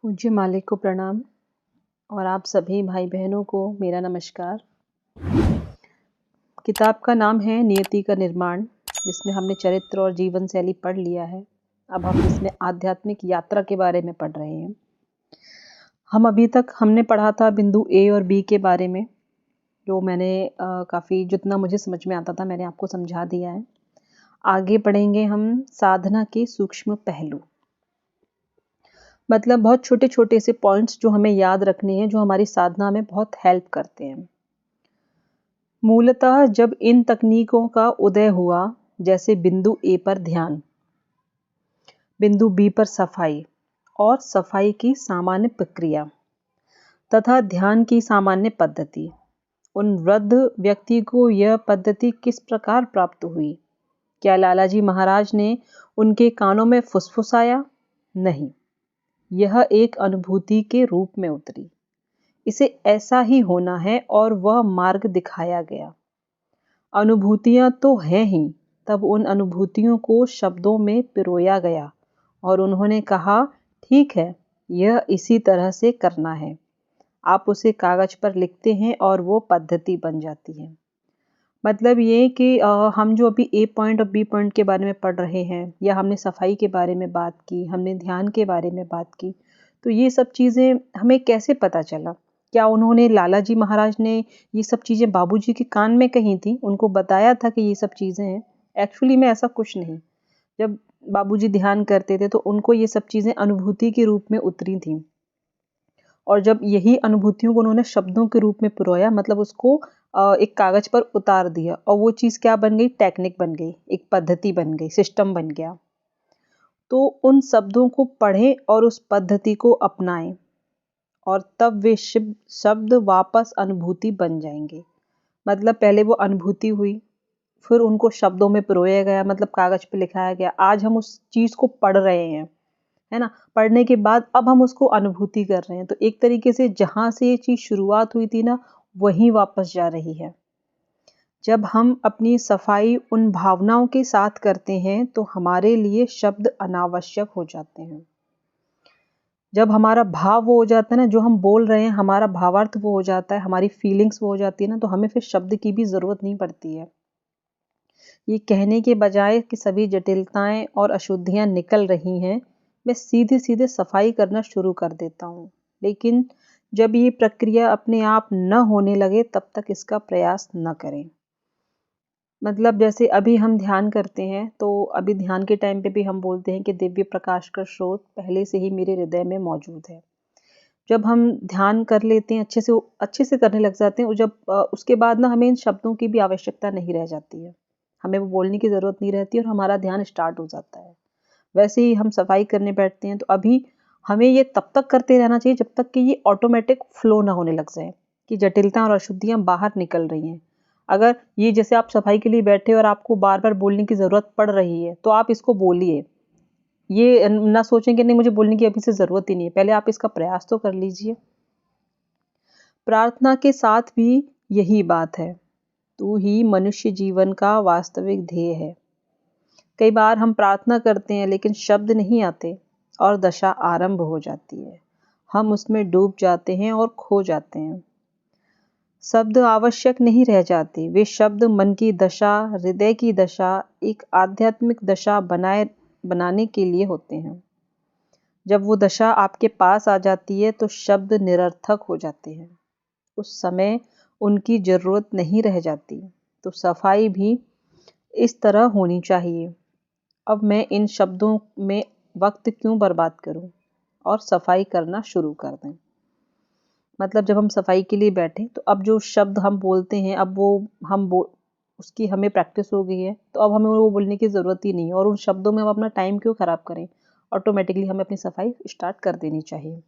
पूज्य मालिक को प्रणाम और आप सभी भाई बहनों को मेरा नमस्कार। किताब का नाम है नियति का निर्माण, जिसमें हमने चरित्र और जीवन शैली पढ़ लिया है। अब हम इसमें आध्यात्मिक यात्रा के बारे में पढ़ रहे हैं। हम अभी तक हमने पढ़ा था बिंदु ए और बी के बारे में, जो मैंने काफ़ी जितना मुझे समझ में आता था मैंने आपको समझा दिया है। आगे पढ़ेंगे हम साधना के सूक्ष्म पहलू, मतलब बहुत छोटे छोटे से पॉइंट्स जो हमें याद रखने हैं, जो हमारी साधना में बहुत हेल्प करते हैं। मूलतः जब इन तकनीकों का उदय हुआ, जैसे बिंदु ए पर ध्यान, बिंदु बी पर सफाई और सफाई की सामान्य प्रक्रिया तथा ध्यान की सामान्य पद्धति, उन वृद्ध व्यक्ति को यह पद्धति किस प्रकार प्राप्त हुई? क्या लालाजी महाराज ने उनके कानों में फुसफुसाया? नहीं, यह एक अनुभूति के रूप में उतरी। इसे ऐसा ही होना है और वह मार्ग दिखाया गया। अनुभूतियां तो हैं ही, तब उन अनुभूतियों को शब्दों में पिरोया गया और उन्होंने कहा, ठीक है, यह इसी तरह से करना है। आप उसे कागज पर लिखते हैं और वो पद्धति बन जाती है। मतलब ये कि हम जो अभी ए पॉइंट और बी पॉइंट के बारे में पढ़ रहे हैं, या हमने सफाई के बारे में बात की, हमने ध्यान के बारे में बात की, तो ये सब चीज़ें हमें कैसे पता चला? क्या उन्होंने लालाजी महाराज ने ये सब चीज़ें बाबूजी के कान में कही थी, उनको बताया था कि ये सब चीज़ें हैं? एक्चुअली में ऐसा कुछ नहीं। जब बाबूजी ध्यान करते थे तो उनको ये सब चीज़ें अनुभूति के रूप में उतरी थी, और जब यही अनुभूतियों को उन्होंने शब्दों के रूप में पिरोया, मतलब उसको एक कागज पर उतार दिया, और वो चीज़ क्या बन गई? टेक्निक बन गई, एक पद्धति बन गई, सिस्टम बन गया। तो उन शब्दों को पढ़ें और उस पद्धति को अपनाएं, और तब वे शब्द वापस अनुभूति बन जाएंगे। मतलब पहले वो अनुभूति हुई, फिर उनको शब्दों में पिरोया गया, मतलब कागज पे लिखाया गया। आज हम उस चीज़ को पढ़ रहे हैं, है ना? पढ़ने के बाद अब हम उसको अनुभूति कर रहे हैं। तो एक तरीके से जहाँ से ये चीज़ शुरुआत हुई थी ना, वहीं वापस जा रही है। जब हम अपनी सफाई उन भावनाओं के साथ करते हैं तो हमारे लिए शब्द अनावश्यक हो जाते हैं। जब हमारा भाव वो हो जाता है ना, जो हम बोल रहे हैं, हमारा भावार्थ वो हो जाता है, हमारी फीलिंग्स वो हो जाती है ना, तो हमें फिर शब्द की भी ज़रूरत नहीं पड़ती है। ये कहने के बजाय कि सभी जटिलताएं और अशुद्धियां निकल रही हैं, मैं सीधे सीधे सफाई करना शुरू कर देता हूँ। लेकिन जब ये प्रक्रिया अपने आप न होने लगे, तब तक इसका प्रयास न करें। मतलब जैसे अभी हम ध्यान करते हैं, तो अभी ध्यान के टाइम पे भी हम बोलते हैं कि दिव्य प्रकाश का स्रोत पहले से ही मेरे हृदय में मौजूद है। जब हम ध्यान कर लेते हैं, अच्छे से करने लग जाते हैं, और जब उसके बाद ना हमें इन शब्दों की भी आवश्यकता नहीं रह जाती है। हमें वो बोलने की ज़रूरत नहीं रहती और हमारा ध्यान स्टार्ट हो जाता है। वैसे ही हम सफाई करने बैठते हैं, तो अभी हमें ये तब तक करते रहना चाहिए जब तक कि ये ऑटोमेटिक फ्लो ना होने लग जाए, कि जटिलता और अशुद्धियाँ बाहर निकल रही हैं। अगर ये जैसे आप सफाई के लिए बैठे और आपको बार-बार बोलने की ज़रूरत पड़ रही है, तो आप इसको बोलिए। ये ना सोचें कि नहीं, मुझे बोलने की अभी से ज़रूरत ही नहीं है। पहले आप इसका प्रयास तो कर लीजिए। प्रार्थना के साथ भी यही बात है। तू ही मनुष्य जीवन का वास्तविक ध्येय है। कई बार हम प्रार्थना करते हैं लेकिन शब्द नहीं आते और दशा आरंभ हो जाती है। हम उसमें डूब जाते हैं और खो जाते हैं। शब्द आवश्यक नहीं रह जाते, वे शब्द मन की दशा, हृदय की दशा, एक आध्यात्मिक दशा बनाने के लिए होते हैं। जब वो दशा आपके पास आ जाती है तो शब्द निरर्थक हो जाते हैं। उस समय उनकी ज़रूरत नहीं रह जाती। तो सफाई भी इस तरह होनी चाहिए। अब मैं इन शब्दों में वक्त क्यों बर्बाद करूं, और सफाई करना शुरू कर दें। मतलब जब हम सफाई के लिए बैठे, तो अब जो शब्द हम बोलते हैं, अब वो उसकी हमें प्रैक्टिस हो गई है, तो अब हमें वो बोलने की ज़रूरत ही नहीं है, और उन शब्दों में हम अपना टाइम क्यों ख़राब करें। ऑटोमेटिकली हमें अपनी सफाई स्टार्ट कर देनी चाहिए।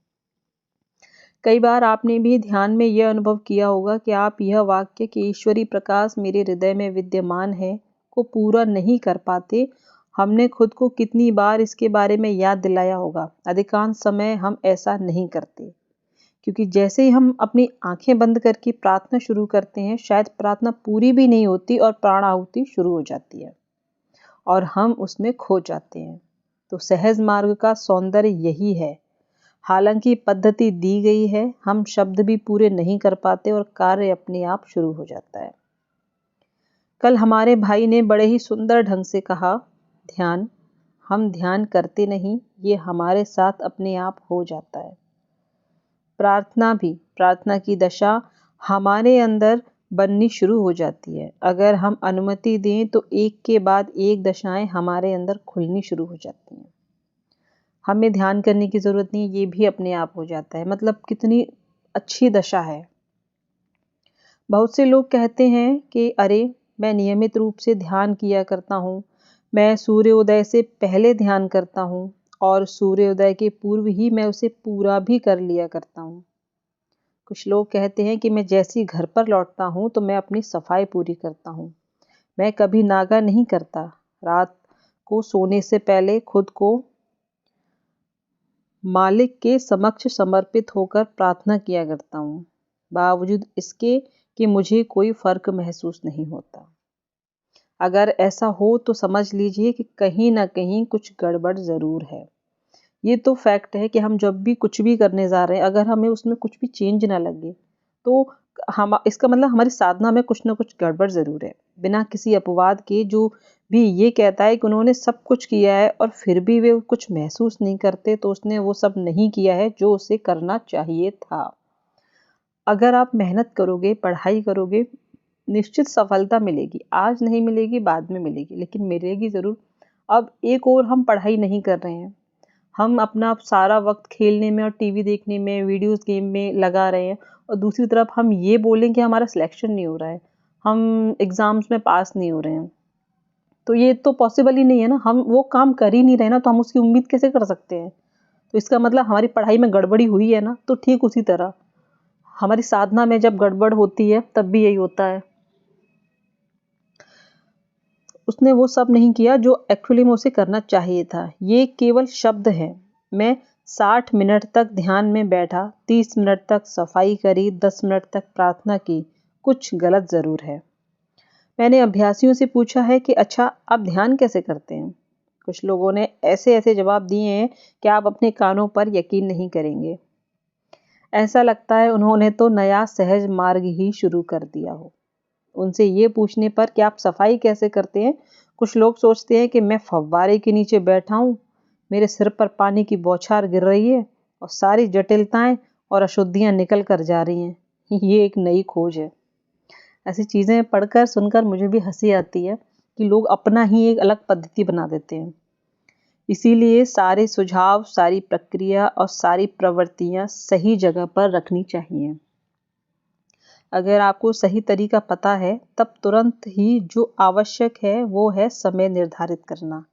कई बार आपने भी ध्यान में यह अनुभव किया होगा कि आप यह वाक्य कि ईश्वरी प्रकाश मेरे हृदय में विद्यमान है को पूरा नहीं कर पाते। हमने खुद को कितनी बार इसके बारे में याद दिलाया होगा। अधिकांश समय हम ऐसा नहीं करते, क्योंकि जैसे ही हम अपनी आंखें बंद करके प्रार्थना शुरू करते हैं, शायद प्रार्थना पूरी भी नहीं होती और प्राण आहुति शुरू हो जाती है और हम उसमें खो जाते हैं। तो सहज मार्ग का सौंदर्य यही है। हालांकि पद्धति दी गई है, हम शब्द भी पूरे नहीं कर पाते और कार्य अपने आप शुरू हो जाता है। कल हमारे भाई ने बड़े ही सुंदर ढंग से कहा, ध्यान, हम ध्यान करते नहीं, ये हमारे साथ अपने आप हो जाता है। प्रार्थना भी, प्रार्थना की दशा हमारे अंदर बननी शुरू हो जाती है। अगर हम अनुमति दें तो एक के बाद एक दशाएं हमारे अंदर खुलनी शुरू हो जाती हैं। हमें ध्यान करने की ज़रूरत नहीं, ये भी अपने आप हो जाता है। मतलब कितनी अच्छी दशा है। बहुत से लोग कहते हैं कि अरे, मैं नियमित रूप से ध्यान किया करता हूँ, मैं सूर्योदय से पहले ध्यान करता हूँ और सूर्योदय के पूर्व ही मैं उसे पूरा भी कर लिया करता हूँ। कुछ लोग कहते हैं कि मैं जैसे ही घर पर लौटता हूँ तो मैं अपनी सफाई पूरी करता हूँ, मैं कभी नागा नहीं करता, रात को सोने से पहले खुद को मालिक के समक्ष समर्पित होकर प्रार्थना किया करता हूँ, बावजूद इसके कि मुझे कोई फर्क महसूस नहीं होता। अगर ऐसा हो तो समझ लीजिए कि कहीं ना कहीं कुछ गड़बड़ ज़रूर है। ये तो फैक्ट है कि हम जब भी कुछ भी करने जा रहे हैं, अगर हमें उसमें कुछ भी चेंज ना लगे तो हम, इसका मतलब हमारी साधना में कुछ ना कुछ गड़बड़ ज़रूर है। बिना किसी अपवाद के जो भी ये कहता है कि उन्होंने सब कुछ किया है और फिर भी वे कुछ महसूस नहीं करते, तो उसने वो सब नहीं किया है जो उसे करना चाहिए था। अगर आप मेहनत करोगे, पढ़ाई करोगे, निश्चित सफलता मिलेगी। आज नहीं मिलेगी, बाद में मिलेगी, लेकिन मिलेगी ज़रूर। अब एक और हम पढ़ाई नहीं कर रहे हैं, हम अपना सारा वक्त खेलने में और टीवी देखने में, वीडियोस गेम में लगा रहे हैं, और दूसरी तरफ हम ये बोलें कि हमारा सिलेक्शन नहीं हो रहा है, हम एग्ज़ाम्स में पास नहीं हो रहे हैं, तो ये तो पॉसिबल ही नहीं है ना। हम वो काम कर ही नहीं रहे ना, तो हम उसकी उम्मीद कैसे कर सकते हैं? तो इसका मतलब हमारी पढ़ाई में गड़बड़ी हुई है ना। तो ठीक उसी तरह हमारी साधना में जब गड़बड़ होती है तब भी यही होता है। उसने वो सब नहीं किया जो एक्चुअली में उसे करना चाहिए था। ये केवल शब्द हैं। मैं 60 मिनट तक ध्यान में बैठा, 30 मिनट तक सफाई करी, 10 मिनट तक प्रार्थना की। कुछ गलत ज़रूर है। मैंने अभ्यासियों से पूछा है कि अच्छा, आप ध्यान कैसे करते हैं? कुछ लोगों ने ऐसे ऐसे जवाब दिए हैं कि आप अपने कानों पर यकीन नहीं करेंगे। ऐसा लगता है उन्होंने तो नया सहज मार्ग ही शुरू कर दिया हो। उनसे ये पूछने पर कि आप सफाई कैसे करते हैं, कुछ लोग सोचते हैं कि मैं फव्वारे के नीचे बैठा हूँ, मेरे सिर पर पानी की बौछार गिर रही है और सारी जटिलताएं और अशुद्धियां निकल कर जा रही हैं। ये एक नई खोज है। ऐसी चीज़ें पढ़कर सुनकर मुझे भी हंसी आती है कि लोग अपना ही एक अलग पद्धति बना देते हैं। इसीलिए सारे सुझाव, सारी प्रक्रिया और सारी प्रवृत्तियां सही जगह पर रखनी चाहिए। अगर आपको सही तरीका पता है, तब तुरंत ही जो आवश्यक है वो है समय निर्धारित करना,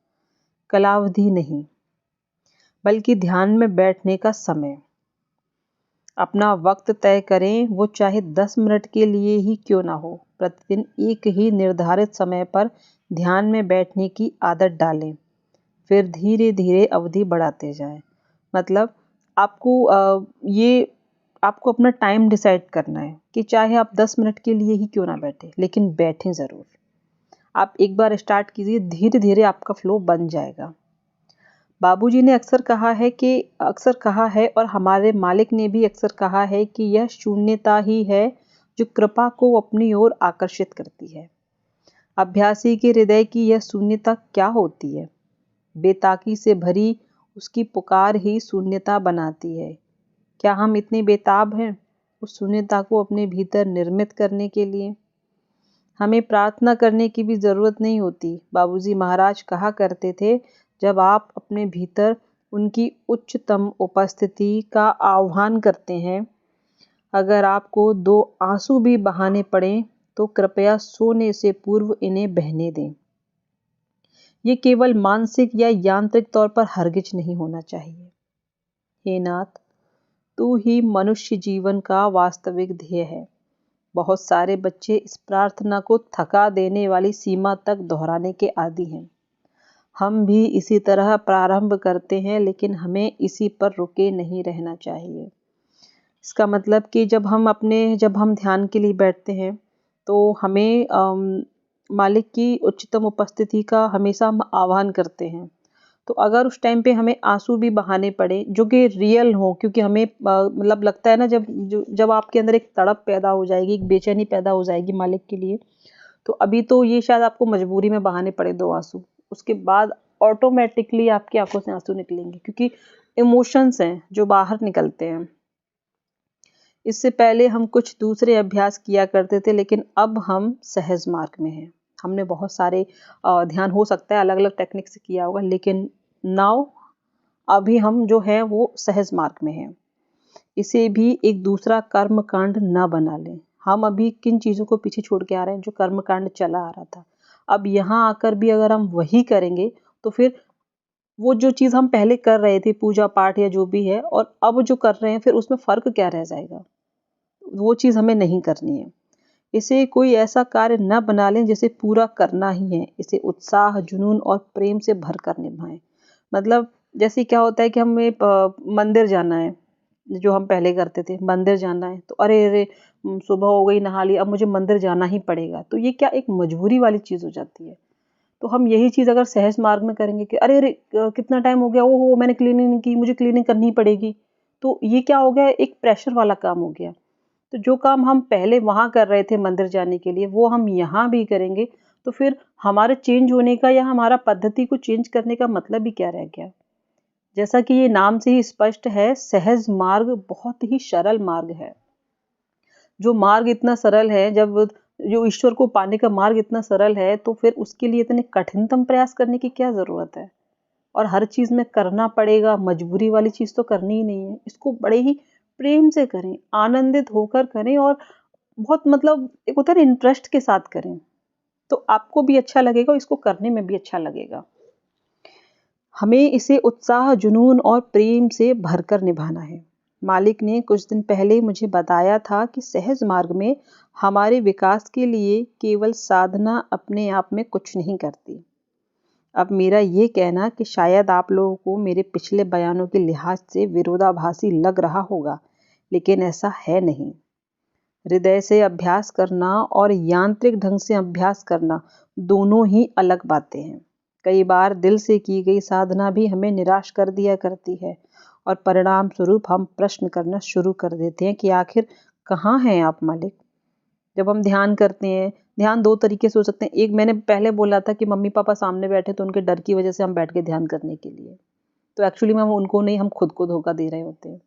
कालावधि नहीं, बल्कि ध्यान में बैठने का समय। अपना वक्त तय करें, वो चाहे 10 मिनट के लिए ही क्यों ना हो। प्रतिदिन एक ही निर्धारित समय पर ध्यान में बैठने की आदत डालें, फिर धीरे धीरे अवधि बढ़ाते जाएं। मतलब आपको अपना टाइम डिसाइड करना है कि चाहे आप 10 मिनट के लिए ही क्यों ना बैठें, लेकिन बैठें ज़रूर। आप एक बार स्टार्ट कीजिए, धीरे धीरे आपका फ्लो बन जाएगा। बाबूजी ने अक्सर कहा है और हमारे मालिक ने भी अक्सर कहा है कि यह शून्यता ही है जो कृपा को अपनी ओर आकर्षित करती है। अभ्यासी के हृदय की यह शून्यता क्या होती है? बेताकी से भरी उसकी पुकार ही शून्यता बनाती है। क्या हम इतने बेताब हैं उस शून्यता को अपने भीतर निर्मित करने के लिए? हमें प्रार्थना करने की भी ज़रूरत नहीं होती। बाबूजी महाराज कहा करते थे, जब आप अपने भीतर उनकी उच्चतम उपस्थिति का आह्वान करते हैं, अगर आपको 2 आंसू भी बहाने पड़ें तो कृपया सोने से पूर्व इन्हें बहने दें। ये केवल मानसिक या यांत्रिक तौर पर हरगिज नहीं होना चाहिए। हे नाथ, तू ही मनुष्य जीवन का वास्तविक ध्येय है। बहुत सारे बच्चे इस प्रार्थना को थका देने वाली सीमा तक दोहराने के आदी हैं। हम भी इसी तरह प्रारंभ करते हैं, लेकिन हमें इसी पर रुके नहीं रहना चाहिए। इसका मतलब कि जब हम ध्यान के लिए बैठते हैं तो हमें मालिक की उच्चतम उपस्थिति का हमेशा हम आह्वान करते हैं। तो अगर उस टाइम पे हमें आंसू भी बहाने पड़े जो कि रियल हो, क्योंकि हमें मतलब लगता है ना, जब आपके अंदर एक तड़प पैदा हो जाएगी, एक बेचैनी पैदा हो जाएगी मालिक के लिए, तो अभी तो ये शायद आपको मजबूरी में बहाने पड़े 2 आंसू, उसके बाद ऑटोमेटिकली आपकी आंखों से आंसू निकलेंगे, क्योंकि इमोशंस हैं जो बाहर निकलते हैं। इससे पहले हम कुछ दूसरे अभ्यास किया करते थे, लेकिन अब हम सहज मार्ग में हैं। हमने बहुत सारे ध्यान, हो सकता है अलग अलग टेक्निक से किया होगा, लेकिन नाउ अभी हम जो है वो सहज मार्ग में हैं। इसे भी एक दूसरा कर्म कांड न बना लें। हम अभी किन चीज़ों को पीछे छोड़ के आ रहे हैं, जो कर्म कांड चला आ रहा था। अब यहाँ आकर भी अगर हम वही करेंगे तो फिर वो जो चीज़ हम पहले कर रहे थे, पूजा पाठ या जो भी है, और अब जो कर रहे हैं, फिर उसमें फ़र्क क्या रह जाएगा? वो चीज़ हमें नहीं करनी है। इसे कोई ऐसा कार्य न बना लें जिसे पूरा करना ही है। इसे उत्साह, जुनून और प्रेम से भरकर निभाएं। मतलब जैसे क्या होता है कि हमें मंदिर जाना है, जो हम पहले करते थे, मंदिर जाना है तो अरे अरे, सुबह हो गई, नहा लिया, अब मुझे मंदिर जाना ही पड़ेगा। तो ये क्या एक मजबूरी वाली चीज़ हो जाती है। तो हम यही चीज़ अगर सहज मार्ग में करेंगे कि अरे अरे, कितना टाइम हो गया, ओहो मैंने क्लीनिंग नहीं की, मुझे क्लीनिंग करनी पड़ेगी, तो ये क्या हो गया, एक प्रेशर वाला काम हो गया। तो जो काम हम पहले वहाँ कर रहे थे मंदिर जाने के लिए, वो हम यहाँ भी करेंगे, तो फिर हमारे चेंज होने का या हमारा पद्धति को चेंज करने का मतलब ही क्या रह गया। जैसा कि ये नाम से ही स्पष्ट है, सहज मार्ग बहुत ही सरल मार्ग है। जो मार्ग इतना सरल है, जब जो ईश्वर को पाने का मार्ग इतना सरल है, तो फिर उसके लिए इतने कठिनतम प्रयास करने की क्या ज़रूरत है। और हर चीज़ में करना पड़ेगा, मजबूरी वाली चीज़ तो करनी ही नहीं है। इसको बड़े ही प्रेम से करें, आनंदित होकर करें, और बहुत मतलब एक होता है ना, इंटरेस्ट के साथ करें, तो आपको भी अच्छा लगेगा, इसको करने में भी अच्छा लगेगा। हमें इसे उत्साह, जुनून और प्रेम से भरकर निभाना है। मालिक ने कुछ दिन पहले मुझे बताया था कि सहज मार्ग में हमारे विकास के लिए केवल साधना अपने आप में कुछ नहीं करती। अब मेरा ये कहना कि शायद आप लोगों को मेरे पिछले बयानों के लिहाज से विरोधाभासी लग रहा होगा, लेकिन ऐसा है नहीं। हृदय से अभ्यास करना और यांत्रिक ढंग से अभ्यास करना दोनों ही अलग बातें हैं। कई बार दिल से की गई साधना भी हमें निराश कर दिया करती है, और परिणाम स्वरूप हम प्रश्न करना शुरू कर देते हैं कि आखिर कहाँ हैं आप मालिक। जब हम ध्यान करते हैं, ध्यान 2 तरीके से हो सकते हैं। एक मैंने पहले बोला था कि मम्मी पापा सामने बैठे तो उनके डर की वजह से हम बैठ के ध्यान करने के लिए, तो एक्चुअली में हम उनको नहीं, हम खुद को धोखा दे रहे होते हैं,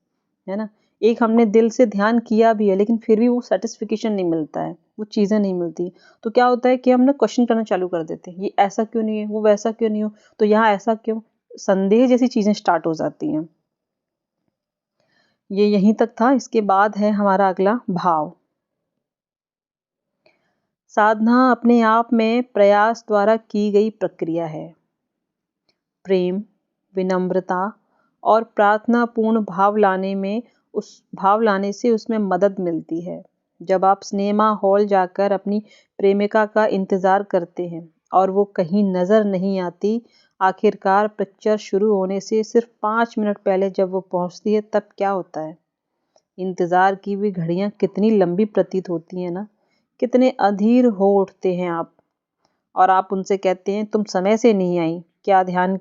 है ना। एक हमने दिल से ध्यान किया भी है, लेकिन फिर भी वो सेटिस्फिकेशन नहीं मिलता है, वो चीज़ें नहीं मिलती। तो क्या होता है कि हम ना क्वेश्चन करना चालू कर देते हैं, ये ऐसा क्यों नहीं है, वो वैसा क्यों नहीं हो, तो यहाँ ऐसा क्यों, संदेह जैसी चीज़ें स्टार्ट हो जाती हैं। ये यहीं तक था। इसके बाद है हमारा अगला भाव। साधना अपने आप में प्रयास द्वारा की गई प्रक्रिया है। प्रेम, विनम्रता और प्रार्थनापूर्ण भाव लाने से उसमें मदद मिलती है। जब आप सिनेमा हॉल जाकर अपनी प्रेमिका का इंतज़ार करते हैं और वो कहीं नज़र नहीं आती, आखिरकार पिक्चर शुरू होने से सिर्फ 5 मिनट पहले जब वो पहुंचती है, तब क्या होता है। इंतज़ार की हुई घड़ियां कितनी लंबी प्रतीत होती हैं ना, कितने अधीर हो उठते हैं आप, और आप उनसे कहते हैं तुम समय से नहीं आई। क्या ध्यान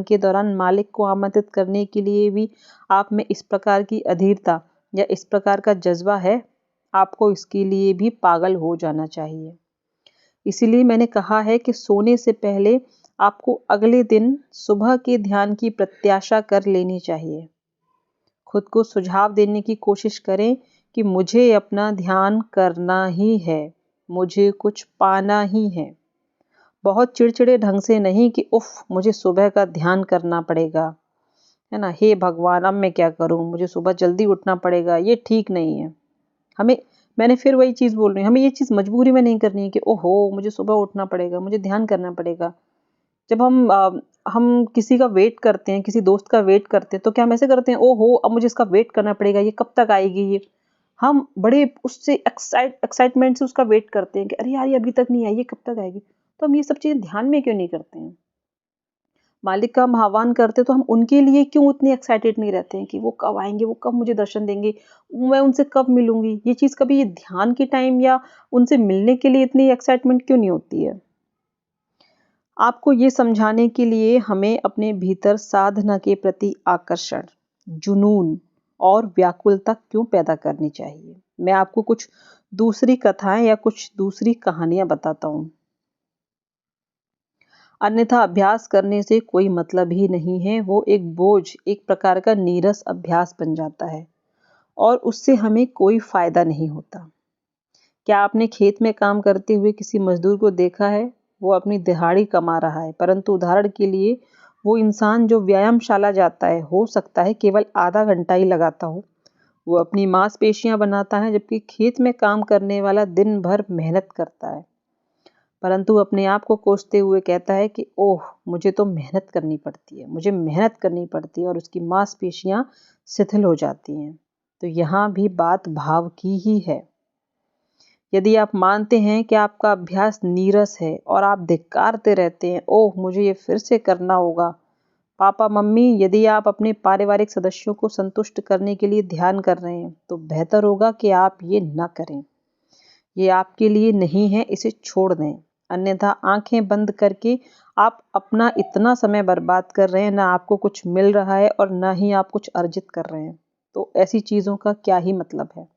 के दौरान मालिक को आमंत्रित करने के लिए भी आप में इस प्रकार की अधीरता या इस प्रकार का जज्बा है? आपको इसके लिए भी पागल हो जाना चाहिए। इसीलिए मैंने कहा है कि सोने से पहले आपको अगले दिन सुबह के ध्यान की प्रत्याशा कर लेनी चाहिए। खुद को सुझाव देने की कोशिश करें कि मुझे अपना ध्यान करना ही है, मुझे कुछ पाना ही है। बहुत चिड़चिड़े ढंग से नहीं कि उफ़, मुझे सुबह का ध्यान करना पड़ेगा, है ना, हे भगवान अब मैं क्या करूं, मुझे सुबह जल्दी उठना पड़ेगा, ये ठीक नहीं है। हमें, मैंने फिर वही चीज़ बोल रही हूँ, हमें ये चीज़ मजबूरी में नहीं करनी है कि ओहो मुझे सुबह उठना पड़ेगा, मुझे ध्यान करना पड़ेगा। जब हम किसी का वेट करते हैं, किसी दोस्त का वेट करते हैं, तो क्या हम ऐसे करते हैं, ओहो अब मुझे इसका वेट करना पड़ेगा, ये कब तक आएगी ये। हम बड़े उससे एक्साइटमेंट से उसका वेट करते हैं कि अरे यार ये अभी तक नहीं आई, ये कब तक आएगी। तो हम ये सब चीज़ें ध्यान में क्यों नहीं करते हैं। मालिक का हम आह्वान करते तो हम उनके लिए क्यों उतने एक्साइटेड नहीं रहते हैं कि वो कब आएंगे, वो कब मुझे दर्शन देंगे, मैं उनसे कब मिलूंगी। ये चीज़ कभी ये ध्यान के टाइम या उनसे मिलने के लिए इतनी एक्साइटमेंट क्यों नहीं होती है। आपको ये समझाने के लिए हमें अपने भीतर साधना के प्रति आकर्षण, जुनून और व्याकुलता क्यों पैदा करनी चाहिए। मैं आपको कुछ दूसरी कथाएं या कुछ दूसरी कहानियां बताता हूँ। अन्यथा अभ्यास करने से कोई मतलब ही नहीं है, वो एक बोझ, एक प्रकार का नीरस अभ्यास बन जाता है और उससे हमें कोई फायदा नहीं होता। क्या आपने खेत में काम करते हुए किसी मजदूर को देखा है? वो अपनी दिहाड़ी कमा रहा है, परंतु उदाहरण के लिए वो इंसान जो व्यायामशाला जाता है, हो सकता है केवल आधा घंटा ही लगाता हो। वो अपनी मांसपेशियां बनाता है, जबकि खेत में काम करने वाला दिन भर मेहनत करता है, परंतु अपने आप को कोसते हुए कहता है कि ओह, मुझे तो मेहनत करनी पड़ती है, मुझे मेहनत करनी पड़ती है, और उसकी मांसपेशियां शिथिल हो जाती हैं। तो यहाँ भी बात भाव की ही है। यदि आप मानते हैं कि आपका अभ्यास नीरस है और आप धिक्कारते रहते हैं, ओह मुझे ये फिर से करना होगा। पापा मम्मी, यदि आप अपने पारिवारिक सदस्यों को संतुष्ट करने के लिए ध्यान कर रहे हैं, तो बेहतर होगा कि आप ये न करें। ये आपके लिए नहीं है, इसे छोड़ दें। अन्यथा आंखें बंद करके आप अपना इतना समय बर्बाद कर रहे हैं, ना आपको कुछ मिल रहा है और ना ही आप कुछ अर्जित कर रहे हैं। तो ऐसी चीज़ों का क्या ही मतलब है।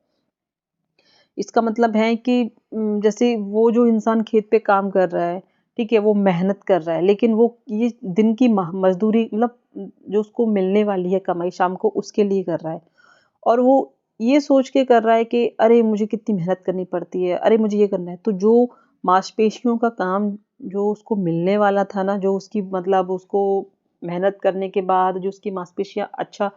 इसका मतलब है कि जैसे वो जो इंसान खेत पे काम कर रहा है, ठीक है, वो मेहनत कर रहा है, लेकिन वो ये दिन की मजदूरी, मतलब जो उसको मिलने वाली है कमाई शाम को, उसके लिए कर रहा है। और वो ये सोच के कर रहा है कि अरे मुझे कितनी मेहनत करनी पड़ती है, अरे मुझे ये करना है। तो जो मांसपेशियों का काम जो उसको मिलने वाला था ना, जो उसकी मतलब उसको मेहनत करने के बाद जो उसकी मांसपेशियां अच्छा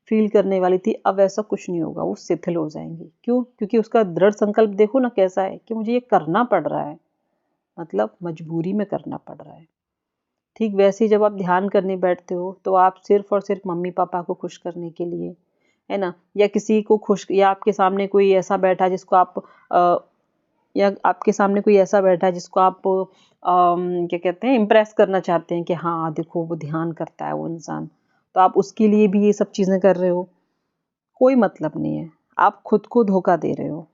फील करने वाली थी, अब ऐसा कुछ नहीं होगा, वो शिथिल हो जाएंगी। क्यों? क्योंकि उसका दृढ़ संकल्प देखो ना कैसा है कि मुझे ये करना पड़ रहा है, मतलब मजबूरी में करना पड़ रहा है। ठीक वैसे ही जब आप ध्यान करने बैठते हो, तो आप सिर्फ और सिर्फ मम्मी पापा को खुश करने के लिए, है ना, या किसी को खुश, या आपके सामने कोई ऐसा बैठा जिसको आप या आपके सामने कोई ऐसा बैठा है जिसको आप क्या कहते हैं, इम्प्रेस करना चाहते हैं कि हाँ देखो वो ध्यान करता है वो इंसान, तो आप उसके लिए भी ये सब चीज़ें कर रहे हो। कोई मतलब नहीं है, आप खुद को धोखा दे रहे हो,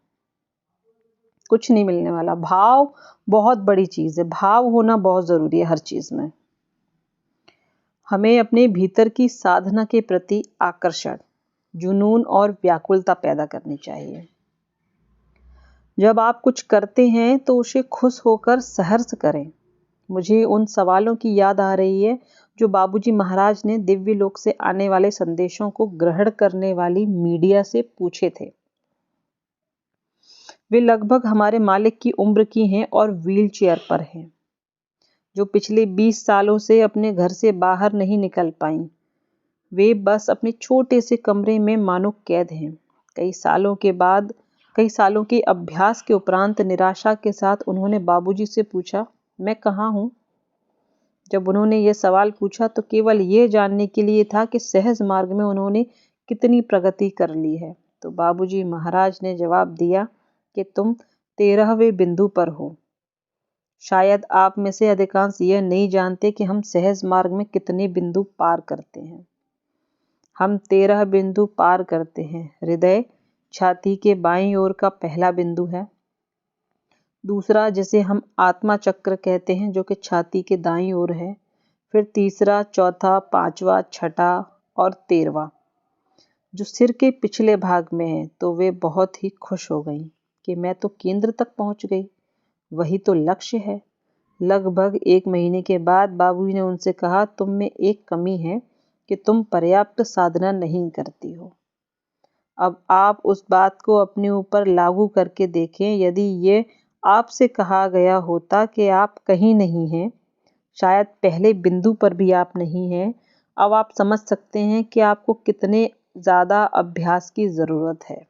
कुछ नहीं मिलने वाला। भाव बहुत बड़ी चीज़ है, भाव होना बहुत ज़रूरी है हर चीज़ में। हमें अपने भीतर की साधना के प्रति आकर्षण, जुनून और व्याकुलता पैदा करनी चाहिए। जब आप कुछ करते हैं तो उसे खुश होकर सहर्ष करें। मुझे उन सवालों की याद आ रही है जो बाबूजी महाराज ने दिव्य लोक से आने वाले संदेशों को ग्रहण करने वाली मीडिया से पूछे थे। वे लगभग हमारे मालिक की उम्र की हैं और व्हील चेयर पर हैं, जो पिछले 20 सालों से अपने घर से बाहर नहीं निकल पाईं। वे बस अपने छोटे से कमरे में मानो कैद हैं। कई सालों के अभ्यास के उपरांत निराशा के साथ उन्होंने बाबूजी से पूछा, मैं कहाँ हूँ? जब उन्होंने ये सवाल पूछा तो केवल ये जानने के लिए था कि सहज मार्ग में उन्होंने कितनी प्रगति कर ली है। तो बाबूजी महाराज ने जवाब दिया कि तुम 13वें बिंदु पर हो। शायद आप में से अधिकांश यह नहीं जानते कि हम सहज मार्ग में कितने बिंदु पार करते हैं। हम 13 बिंदु पार करते हैं। हृदय छाती के बाईं ओर का पहला बिंदु है। दूसरा, जिसे हम आत्मा चक्र कहते हैं, जो कि छाती के दाईं ओर है। फिर तीसरा, चौथा, पांचवा, छठा और 13वां, जो सिर के पिछले भाग में है। तो वे बहुत ही खुश हो गई कि मैं तो केंद्र तक पहुंच गई, वही तो लक्ष्य है। लगभग 1 महीने के बाद बाबूजी ने उनसे कहा, तुम में एक कमी है कि तुम पर्याप्त साधना नहीं करती हो। अब आप उस बात को अपने ऊपर लागू करके देखें। यदि ये आपसे कहा गया होता कि आप कहीं नहीं हैं, शायद पहले बिंदु पर भी आप नहीं हैं, अब आप समझ सकते हैं कि आपको कितने ज़्यादा अभ्यास की ज़रूरत है।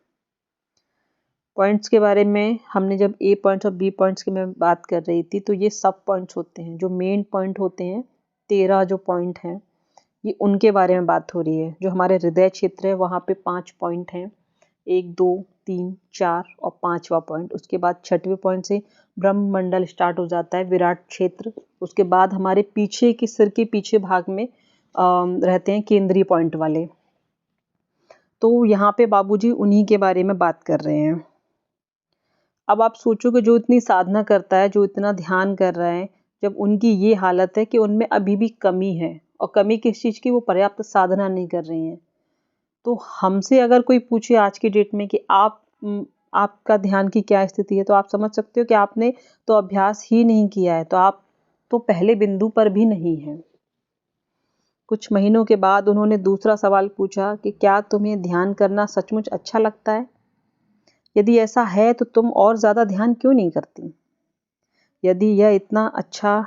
पॉइंट्स के बारे में हमने जब ए पॉइंट्स और बी पॉइंट्स की मैं बात कर रही थी, तो ये सब पॉइंट्स होते हैं। जो मेन पॉइंट होते हैं, 13 जो पॉइंट हैं, ये उनके बारे में बात हो रही है। जो हमारे हृदय क्षेत्र है, वहाँ पे 5 पॉइंट हैं, 1, 2, 3, 4 और 5वां पॉइंट। उसके बाद 6वें पॉइंट से ब्रह्ममंडल स्टार्ट हो जाता है, विराट क्षेत्र। उसके बाद हमारे पीछे के सिर के पीछे भाग में रहते हैं केंद्रीय पॉइंट वाले। तो यहाँ पे बाबूजी उन्हीं के बारे में बात कर रहे हैं। अब आप सोचो कि जो इतनी साधना करता है, जो इतना ध्यान कर रहा है, जब उनकी ये हालत है कि उनमें अभी भी कमी है, और कमी किस चीज़ की, वो पर्याप्त साधना नहीं कर रही हैं। तो हमसे अगर कोई पूछे आज की डेट में कि आपका ध्यान की क्या स्थिति है, तो आप समझ सकते हो कि आपने तो अभ्यास ही नहीं किया है, तो आप तो पहले बिंदु पर भी नहीं हैं। कुछ महीनों के बाद उन्होंने दूसरा सवाल पूछा कि क्या तुम्हें ध्यान करना सचमुच अच्छा लगता है? यदि ऐसा है तो तुम और ज़्यादा ध्यान क्यों नहीं करती? यदि यह इतना अच्छा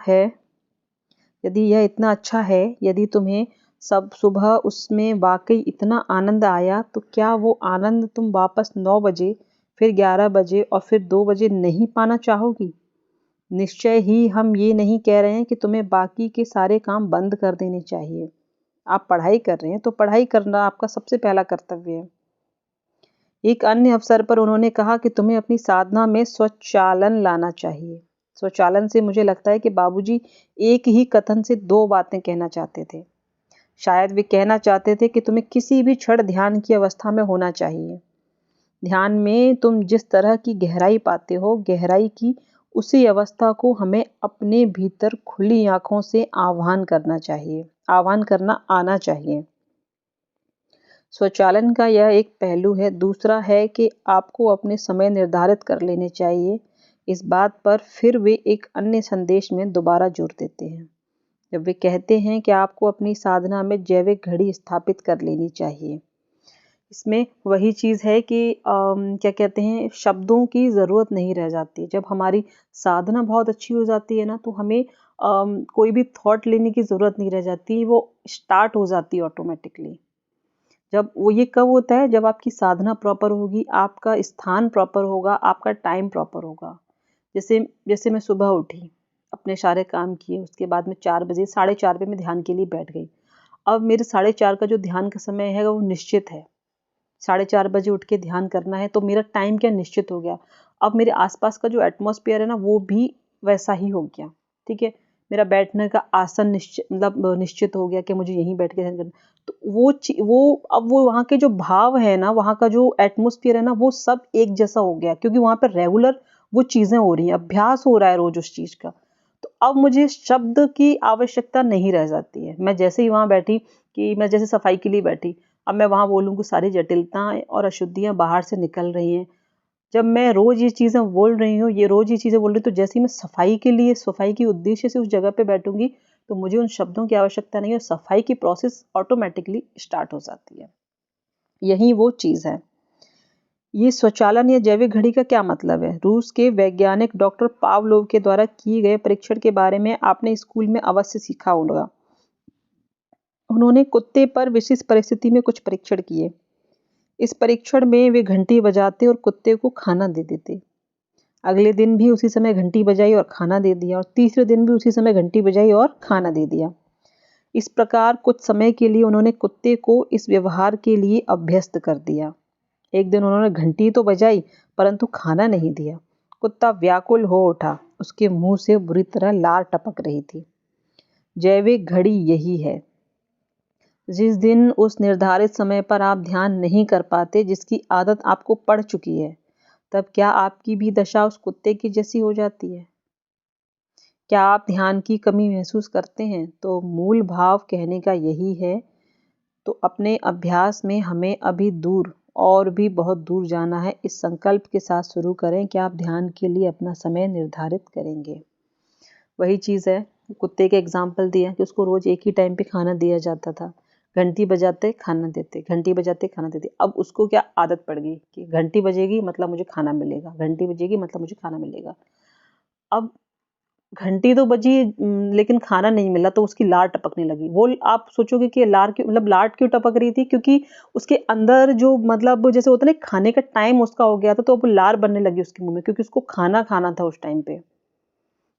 है यदि तुम्हें सब सुबह उसमें वाकई इतना आनंद आया, तो क्या वो आनंद तुम वापस 9 बजे, फिर 11 बजे और फिर 2 बजे नहीं पाना चाहोगी? निश्चय ही हम ये नहीं कह रहे हैं कि तुम्हें बाकी के सारे काम बंद कर देने चाहिए। आप पढ़ाई कर रहे हैं तो पढ़ाई करना आपका सबसे पहला कर्तव्य है। एक अन्य अवसर पर उन्होंने कहा कि तुम्हें अपनी साधना में स्वचालन लाना चाहिए। स्वचालन से मुझे लगता है कि बाबूजी एक ही कथन से 2 बातें कहना चाहते थे। शायद वे कहना चाहते थे कि तुम्हें किसी भी क्षण ध्यान की अवस्था में होना चाहिए। ध्यान में तुम जिस तरह की गहराई पाते हो, गहराई की उसी अवस्था को हमें अपने भीतर खुली आंखों से आह्वान करना आना चाहिए। स्वचालन का यह एक पहलू है। दूसरा है कि आपको अपने समय निर्धारित कर लेने चाहिए। इस बात पर फिर वे एक अन्य संदेश में दोबारा जोर देते हैं, जब वे कहते हैं कि आपको अपनी साधना में जैविक घड़ी स्थापित कर लेनी चाहिए। इसमें वही चीज़ है कि क्या कहते हैं, शब्दों की ज़रूरत नहीं रह जाती। जब हमारी साधना बहुत अच्छी हो जाती है ना, तो हमें कोई भी थॉट लेने की ज़रूरत नहीं रह जाती, वो स्टार्ट हो जाती है ऑटोमेटिकली। जब वो ये कब होता है, जब आपकी साधना प्रॉपर होगी, आपका स्थान प्रॉपर होगा, आपका टाइम प्रॉपर होगा। जैसे जैसे मैं सुबह उठी, अपने सारे काम किए, उसके बाद में 4 बजे, 4:30 पे मैं ध्यान के लिए बैठ गई। अब मेरे 4:30 का जो ध्यान का समय है वो निश्चित है। 4:30 बजे उठ के ध्यान करना है, तो मेरा टाइम क्या निश्चित हो गया। अब मेरे आसपास का जो एटमॉस्फेयर है ना, वो भी वैसा ही हो गया। ठीक है, मेरा बैठने का आसन निश्चित हो गया कि मुझे यहीं बैठ के ध्यान करना। तो वो वहाँ के जो भाव है ना, वहाँ का जो एटमॉस्फेयर है ना, वो सब एक जैसा हो गया, क्योंकि वहाँ पर रेगुलर वो चीज़ें हो रही हैं, अभ्यास हो रहा है रोज उस चीज़ का। तो अब मुझे शब्द की आवश्यकता नहीं रह जाती है। मैं जैसे ही वहाँ बैठी, कि मैं जैसे सफाई के लिए बैठी, अब मैं वहाँ बोलूँगी, सारी जटिलताएँ और अशुद्धियाँ बाहर से निकल रही हैं। जब मैं रोज़ ये चीज़ें बोल रही हूँ, तो जैसे ही मैं सफाई के उद्देश्य से उस जगह पे बैठूँगी, तो मुझे उन शब्दों की आवश्यकता नहीं है, और सफाई की प्रोसेस ऑटोमैटिकली स्टार्ट हो जाती है। यही वो चीज़ है। ये स्वचालन या जैविक घड़ी का क्या मतलब है? रूस के वैज्ञानिक डॉक्टर पावलोव के द्वारा किए गए परीक्षण के बारे में आपने स्कूल में अवश्य सीखा होगा। उन्होंने कुत्ते पर विशिष्ट परिस्थिति में कुछ परीक्षण किए। इस परीक्षण में वे घंटी बजाते और कुत्ते को खाना दे देते। अगले दिन भी उसी समय घंटी बजाई और खाना दे दिया, और तीसरे दिन भी उसी समय घंटी बजाई और खाना दे दिया। इस प्रकार कुछ समय के लिए उन्होंने कुत्ते को इस व्यवहार के लिए अभ्यस्त कर दिया। एक दिन उन्होंने घंटी तो बजाई, परंतु खाना नहीं दिया। कुत्ता व्याकुल हो उठा, उसके मुंह से बुरी तरह लार टपक रही थी। जैविक घड़ी यही है। जिस दिन उस निर्धारित समय पर आप ध्यान नहीं कर पाते, जिसकी आदत आपको पड़ चुकी है, तब क्या आपकी भी दशा उस कुत्ते की जैसी हो जाती है? क्या आप ध्यान की कमी महसूस करते हैं? तो मूल भाव कहने का यही है। तो अपने अभ्यास में हमें अभी दूर, और भी बहुत दूर जाना है। इस संकल्प के साथ शुरू करें कि आप ध्यान के लिए अपना समय निर्धारित करेंगे। वही चीज़ है, कुत्ते के एग्जाम्पल दिया कि उसको रोज़ एक ही टाइम पे खाना दिया जाता था। घंटी बजाते खाना देते, घंटी बजाते खाना देते। अब उसको क्या आदत पड़ गई कि घंटी बजेगी मतलब मुझे खाना मिलेगा, घंटी बजेगी मतलब मुझे खाना मिलेगा। अब घंटी तो बजी, लेकिन खाना नहीं मिला, तो उसकी लार टपकने लगी। वो आप सोचोगे कि लार क्यों, मतलब लार क्यों टपक रही थी? क्योंकि उसके अंदर जो, मतलब जैसे होता है ना, खाने का टाइम उसका हो गया था, तो अब लार बनने लगी उसके मुंह में, क्योंकि उसको खाना खाना था उस टाइम पे।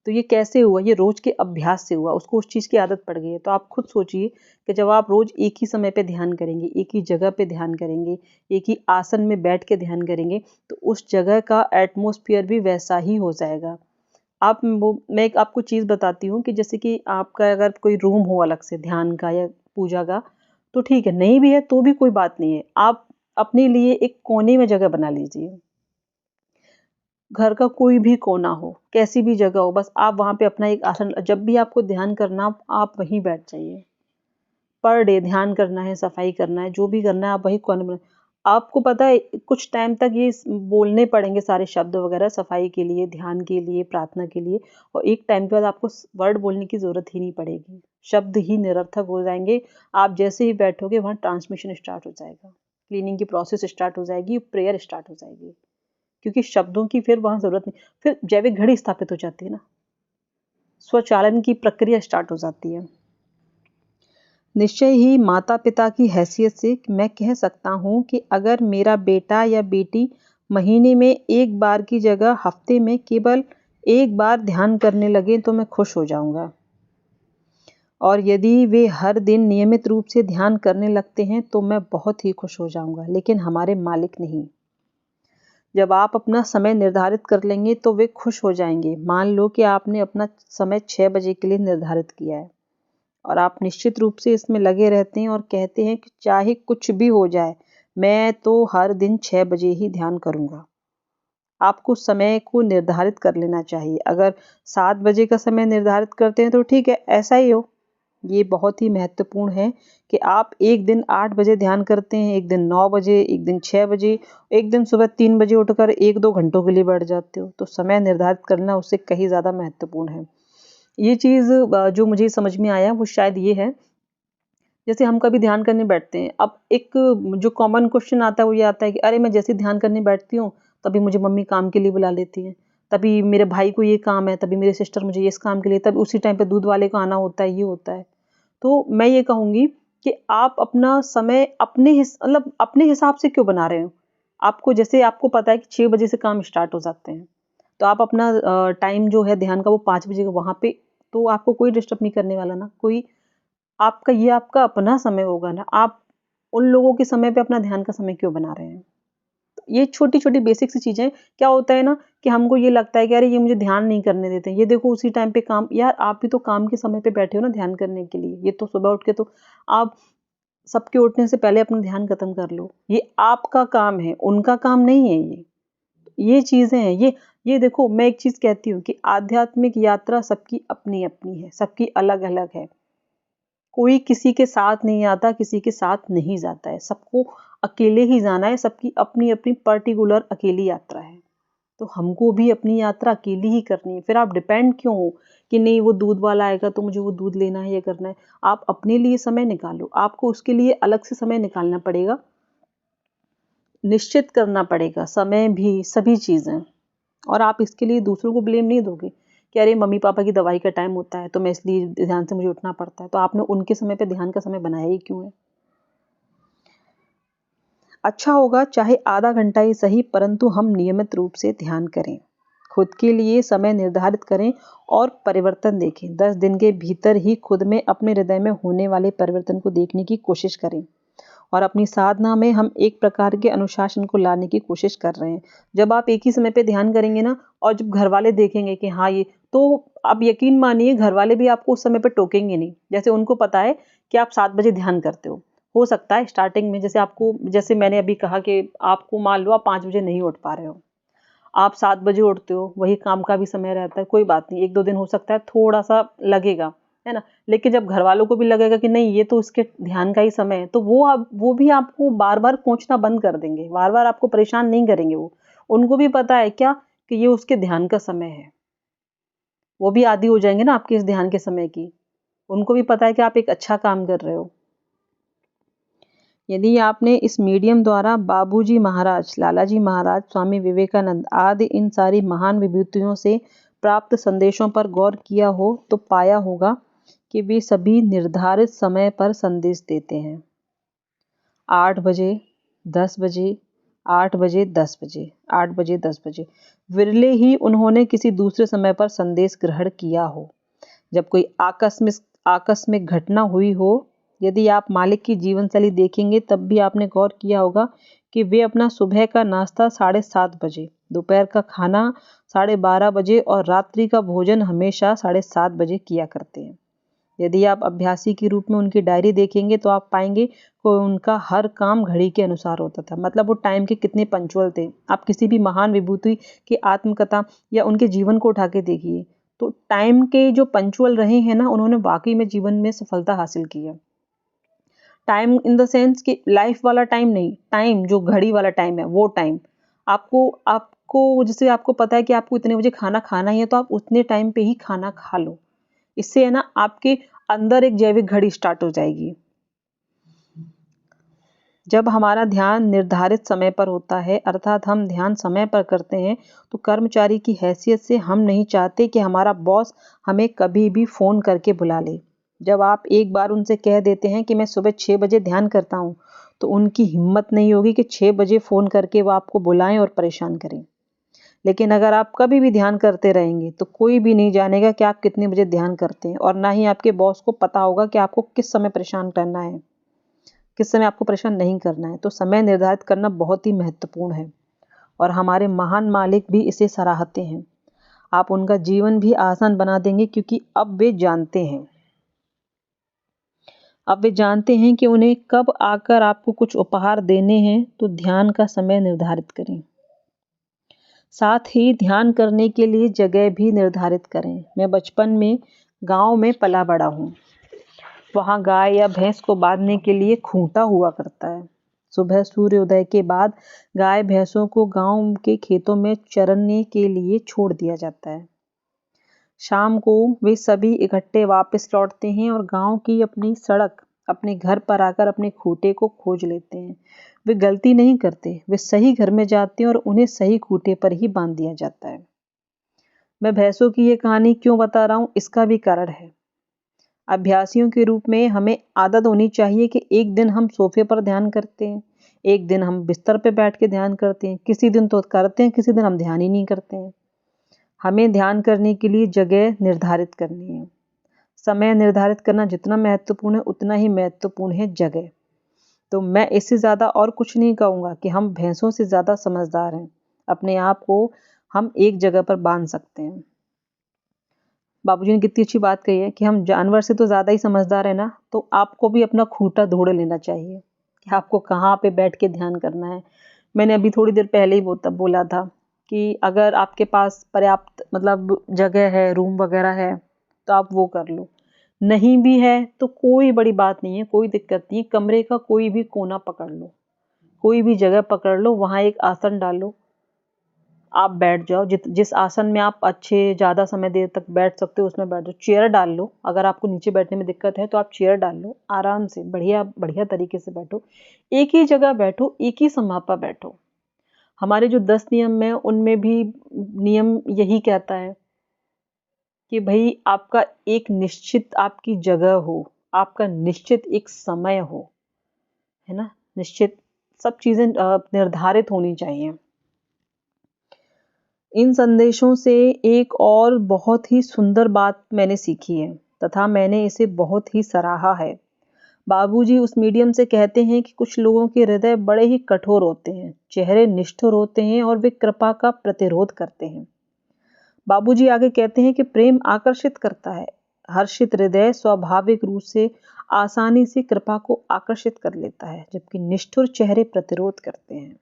तो ये कैसे हुआ? ये रोज के अभ्यास से हुआ। उसको उस चीज़ की आदत पड़ गई है। तो आप खुद सोचिए कि जब आप रोज एक ही समय पे ध्यान करेंगे, एक ही जगह पे ध्यान करेंगे, एक ही आसन में बैठ के ध्यान करेंगे, तो उस जगह का एटमॉस्फेयर भी वैसा ही हो जाएगा। मैं एक आपको चीज़ बताती हूँ कि जैसे कि आपका अगर कोई रूम हो अलग से ध्यान का या पूजा का, तो ठीक है, नहीं भी है तो भी कोई बात नहीं है। आप अपने लिए एक कोने में जगह बना लीजिए। घर का कोई भी कोना हो, कैसी भी जगह हो, बस आप वहाँ पे अपना एक आसन, जब भी आपको ध्यान करना आप वहीं बैठ जाइए। पर डे ध्यान करना है, सफाई करना है, जो भी करना है आप वही कोने में। आपको पता है कुछ टाइम तक ये बोलने पड़ेंगे सारे शब्द वगैरह सफाई के लिए, ध्यान के लिए, प्रार्थना के लिए, और एक टाइम के बाद आपको वर्ड बोलने की ज़रूरत ही नहीं पड़ेगी, शब्द ही निरर्थक हो जाएंगे। आप जैसे ही बैठोगे वहाँ ट्रांसमिशन स्टार्ट हो जाएगा, क्लीनिंग की प्रोसेस स्टार्ट हो जाएगी, प्रेयर स्टार्ट हो जाएगी, क्योंकि शब्दों की फिर वहाँ ज़रूरत नहीं। फिर जैविक घड़ी स्थापित हो जाती है ना, स्वचालन की प्रक्रिया स्टार्ट हो जाती है। निश्चय ही माता पिता की हैसियत से मैं कह सकता हूँ कि अगर मेरा बेटा या बेटी महीने में एक बार की जगह हफ्ते में केवल एक बार ध्यान करने लगे तो मैं खुश हो जाऊँगा। और यदि वे हर दिन नियमित रूप से ध्यान करने लगते हैं तो मैं बहुत ही खुश हो जाऊँगा, लेकिन हमारे मालिक नहीं। जब आप अपना समय निर्धारित कर लेंगे तो वे खुश हो जाएंगे। मान लो कि आपने अपना समय 6 बजे के लिए निर्धारित किया है और आप निश्चित रूप से इसमें लगे रहते हैं और कहते हैं कि चाहे कुछ भी हो जाए, मैं तो हर दिन 6 बजे ही ध्यान करूँगा। आपको समय को निर्धारित कर लेना चाहिए। अगर 7 बजे का समय निर्धारित करते हैं तो ठीक है, ऐसा ही हो। ये बहुत ही महत्वपूर्ण है कि आप एक दिन 8 बजे ध्यान करते हैं, एक दिन 9 बजे, एक दिन 6 बजे, एक दिन सुबह 3 बजे उठकर 1-2 घंटों के लिए बैठ जाते हो। तो समय निर्धारित करना उससे कहीं ज़्यादा महत्वपूर्ण है। ये चीज़ जो मुझे समझ में आया वो शायद ये है, जैसे हम कभी ध्यान करने बैठते हैं, अब एक जो कॉमन क्वेश्चन आता है वो ये आता है कि अरे मैं जैसे ध्यान करने बैठती हूँ तभी मुझे मम्मी काम के लिए बुला लेती है, तभी मेरे भाई को ये काम है, तभी मेरी सिस्टर मुझे इस काम के लिए, तभी उसी टाइम पे दूध वाले को आना होता है, ये होता है। तो मैं ये कहूँगी कि आप अपना समय मतलब अपने हिसाब से क्यों बना रहे हो? आपको जैसे आपको पता है कि 6 बजे से काम स्टार्ट हो जाते हैं, तो आप अपना टाइम जो है ध्यान का वो 5 बजे का वहाँ पे, तो आपको कोई डिस्टर्ब नहीं करने वाला ना, कोई आपका अपना समय होगा ना, आप उन लोगों के समय पे अपना ध्यान का समय क्यों बना रहे हैं? तो ये छोटी-छोटी बेसिक सी चीज़ें, क्या होता है ना कि हमको ये लगता है कि अरे ये मुझे ध्यान नहीं करने देते हैं, ये देखो उसी टाइम पे काम, यार आप भी तो काम के समय पे बैठे हो ना ध्यान करने के लिए, ये तो सुबह उठ के तो आप सबके उठने से पहले अपना ध्यान खत्म कर लो, ये आपका काम है, उनका काम नहीं है ये। ये चीज़ें हैं, ये देखो मैं एक चीज़ कहती हूँ कि आध्यात्मिक यात्रा सबकी अपनी-अपनी है, सबकी अलग-अलग है। कोई किसी के साथ नहीं आता, किसी के साथ नहीं जाता है, सबको अकेले ही जाना है, सबकी अपनी-अपनी पर्टिकुलर अकेली यात्रा है। तो हमको भी अपनी यात्रा अकेली ही करनी है, फिर आप डिपेंड क्यों हो कि नहीं वो दूध वाला आएगा तो मुझे वो दूध लेना है, ये करना है। आप अपने लिए समय निकालो, आपको उसके लिए अलग से समय निकालना पड़ेगा, निश्चित करना पड़ेगा, समय भी, सभी चीज़ें। और आप इसके लिए दूसरों को ब्लेम नहीं दोगे कि अरे मम्मी पापा की दवाई का टाइम होता है तो मैं इसलिए ध्यान से मुझे उठना पड़ता है, तो आपने उनके समय पे ध्यान का समय बनाया ही क्यों है? अच्छा होगा चाहे आधा घंटा ही सही, परंतु हम नियमित रूप से ध्यान करें, खुद के लिए समय निर्धारित करें और परिवर्तन देखें। 10 दिन के भीतर ही खुद में, अपने हृदय में होने वाले परिवर्तन को देखने की कोशिश करें। और अपनी साधना में हम एक प्रकार के अनुशासन को लाने की कोशिश कर रहे हैं। जब आप एक ही समय पे ध्यान करेंगे ना, और जब घर वाले देखेंगे कि हाँ ये, तो आप यकीन मानिए घर वाले भी आपको उस समय पे टोकेंगे नहीं। जैसे उनको पता है कि आप 7 बजे ध्यान करते हो सकता है स्टार्टिंग में, जैसे मैंने अभी कहा कि आपको मान लो आप 5 बजे नहीं उठ पा रहे हो, आप 7 बजे उठते हो, वही काम का भी समय रहता है, कोई बात नहीं, 1-2 दिन हो सकता है थोड़ा-सा लगेगा, है ना? लेकिन जब घरवालों को भी लगेगा कि नहीं ये तो उसके ध्यान का ही समय है, तो वो भी आपको बार-बार कोंचना बंद कर देंगे, बार-बार आपको परेशान नहीं करेंगे वो। उनको भी पता है क्या कि ये उसके ध्यान का समय है। वो भी आदी हो जाएँगे ना आपके इस ध्यान के समय की। उनको भी पता है कि आप एक अच्छा काम कर रहे हो। यदि आपने इस मीडियम द्वारा बाबूजी महाराज, लालाजी महाराज, स्वामी विवेकानंद आदि इन सारी महान विभूतियों से प्राप्त संदेशों पर गौर किया हो तो पाया होगा कि वे सभी निर्धारित समय पर संदेश देते हैं। 8 बजे, 10 बजे, 8 बजे, 10 बजे, 8 बजे, 10 बजे। विरले ही उन्होंने किसी दूसरे समय पर संदेश ग्रहण किया हो। जब कोई आकस्मिक घटना हुई हो, यदि आप मालिक की जीवन शैली देखेंगे तब भी आपने गौर किया होगा कि वे अपना सुबह का नाश्ता 7:30 बजे, दोपहर का खाना 12:30 बजे और रात्रि का भोजन हमेशा 7:30 बजे किया करते हैं। यदि आप अभ्यासी के रूप में उनकी डायरी देखेंगे तो आप पाएंगे कि उनका हर काम घड़ी के अनुसार होता था। मतलब वो टाइम के कितने पंक्चुअल थे। आप किसी भी महान विभूति की आत्मकथा या उनके जीवन को उठा के देखिए, तो टाइम के जो पंक्चुअल रहे हैं ना, उन्होंने वाकई में जीवन में सफलता हासिल की है। टाइम इन द सेंस कि लाइफ वाला टाइम नहीं, टाइम जो घड़ी वाला टाइम है वो टाइम। आपको आपको जैसे आपको पता है कि आपको इतने बजे खाना खाना ही है, तो आप उतने टाइम पे ही खाना खा लो। इससे है ना आपके अंदर एक जैविक घड़ी स्टार्ट हो जाएगी। जब हमारा ध्यान निर्धारित समय पर होता है, अर्थात हम ध्यान समय पर करते हैं, तो कर्मचारी की हैसियत से हम नहीं चाहते कि हमारा बॉस हमें कभी भी फ़ोन करके बुला ले। जब आप एक बार उनसे कह देते हैं कि मैं सुबह 6 बजे ध्यान करता हूँ, तो उनकी हिम्मत नहीं होगी कि 6 बजे फ़ोन करके वो आपको बुलाएं और परेशान करें। लेकिन अगर आप कभी भी ध्यान करते रहेंगे, तो कोई भी नहीं जानेगा कि आप कितने बजे ध्यान करते हैं, और ना ही आपके बॉस को पता होगा कि आपको किस समय परेशान करना है, किस समय आपको परेशान नहीं करना है। तो समय निर्धारित करना बहुत ही महत्वपूर्ण है, और हमारे महान मालिक भी इसे सराहते हैं। आप उनका जीवन भी आसान बना देंगे, क्योंकि अब वे जानते हैं कि उन्हें कब आकर आपको कुछ उपहार देने हैं। तो ध्यान का समय निर्धारित करें। साथ ही ध्यान करने के लिए जगह भी निर्धारित करें। मैं बचपन में गांव में पला बड़ा हूँ। वहाँ गाय या भैंस को बांधने के लिए खूंटा हुआ करता है। सुबह सूर्योदय के बाद गाय भैंसों को गांव के खेतों में चरने के लिए छोड़ दिया जाता है। शाम को वे सभी इकट्ठे वापस लौटते हैं और गांव की अपनी सड़क अपने घर पर आकर अपने खूंटे को खोज लेते हैं। वे गलती नहीं करते, वे सही घर में जाते हैं और उन्हें सही खूंटे पर ही बांध दिया जाता है। मैं भैंसों की ये कहानी क्यों बता रहा हूँ, इसका भी कारण है। अभ्यासियों के रूप में हमें आदत होनी चाहिए कि एक दिन हम सोफे पर ध्यान करते हैं, एक दिन हम बिस्तर पर बैठ के ध्यान करते हैं, किसी दिन तो करते हैं, किसी दिन हम ध्यान ही नहीं करते हैं। हमें ध्यान करने के लिए जगह निर्धारित करनी है। समय निर्धारित करना जितना महत्वपूर्ण है, उतना ही महत्वपूर्ण है जगह। तो मैं इससे ज़्यादा और कुछ नहीं कहूँगा कि हम भैंसों से ज़्यादा समझदार हैं। अपने आप को हम एक जगह पर बांध सकते हैं। बाबूजी ने कितनी अच्छी बात कही है कि हम जानवर से तो ज़्यादा ही समझदार है ना। तो आपको भी अपना खूंटा ढूंढ लेना चाहिए कि आपको कहाँ पे बैठ के ध्यान करना है। मैंने अभी थोड़ी देर पहले ही बोला था कि अगर आपके पास पर्याप्त मतलब जगह है, रूम वगैरह है, तो आप वो कर लो। नहीं भी है तो कोई बड़ी बात नहीं है, कोई दिक्कत नहीं है। कमरे का कोई भी कोना पकड़ लो, कोई भी जगह पकड़ लो, वहाँ एक आसन डालो, आप बैठ जाओ। जिस आसन में आप अच्छे ज़्यादा समय देर तक बैठ सकते हो उसमें बैठ जाओ। चेयर डाल लो, अगर आपको नीचे बैठने में दिक्कत है तो आप चेयर डाल लो, आराम से बढ़िया बढ़िया तरीके से बैठो। एक ही जगह बैठो, एक ही समापा बैठो। हमारे जो 10 नियम हैं उनमें भी नियम यही कहता है कि भाई आपका एक निश्चित आपकी जगह हो, आपका निश्चित एक समय हो, है ना। निश्चित सब चीज़ें निर्धारित होनी चाहिए। इन संदेशों से एक और बहुत ही सुंदर बात मैंने सीखी है तथा मैंने इसे बहुत ही सराहा है। बाबूजी उस मीडियम से कहते हैं कि कुछ लोगों के हृदय बड़े ही कठोर होते हैं, चेहरे निष्ठुर होते हैं और वे कृपा का प्रतिरोध करते हैं। बाबूजी आगे कहते हैं कि प्रेम आकर्षित करता है। हर्षित हृदय स्वाभाविक रूप से आसानी से कृपा को आकर्षित कर लेता है, जबकि निष्ठुर चेहरे प्रतिरोध करते हैं।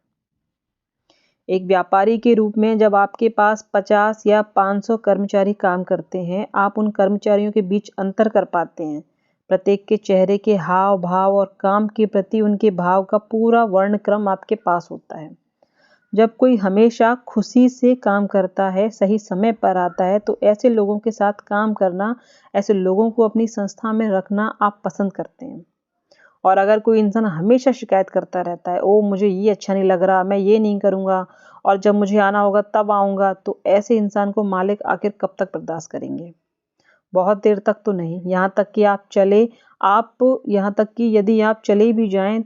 एक व्यापारी के रूप में जब आपके पास 50 या 500 कर्मचारी काम करते हैं, आप उन कर्मचारियों के बीच अंतर कर पाते हैं। प्रत्येक के चेहरे के हाव भाव और काम के प्रति उनके भाव का पूरा वर्णक्रम आपके पास होता है। जब कोई हमेशा खुशी से काम करता है, सही समय पर आता है, तो ऐसे लोगों के साथ काम करना, ऐसे लोगों को अपनी संस्था में रखना आप पसंद करते हैं। और अगर कोई इंसान हमेशा शिकायत करता रहता है, ओ मुझे ये अच्छा नहीं लग रहा, मैं ये नहीं करूँगा और जब मुझे आना होगा तब आऊँगा, तो ऐसे इंसान को मालिक आखिर कब तक बर्दाश्त करेंगे। बहुत देर तक तो नहीं, यहाँ तक कि यदि आप चले भी जाएं,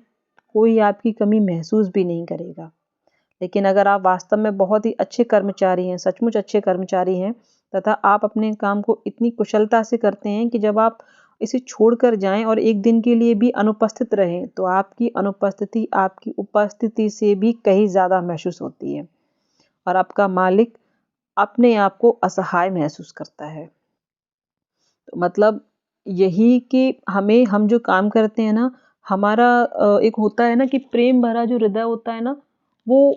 कोई आपकी कमी महसूस भी नहीं करेगा। लेकिन अगर आप वास्तव में बहुत ही अच्छे कर्मचारी हैं, सचमुच अच्छे कर्मचारी हैं, तथा आप अपने काम को इतनी कुशलता से करते हैं कि जब आप इसे छोड़कर जाएं और एक दिन के लिए भी अनुपस्थित रहें, तो आपकी अनुपस्थिति आपकी उपस्थिति से भी कहीं ज़्यादा महसूस होती है और आपका मालिक अपने आप को असहाय महसूस करता है। तो मतलब यही कि हम जो काम करते हैं ना, हमारा एक होता है ना कि प्रेम भरा जो हृदय होता है ना, वो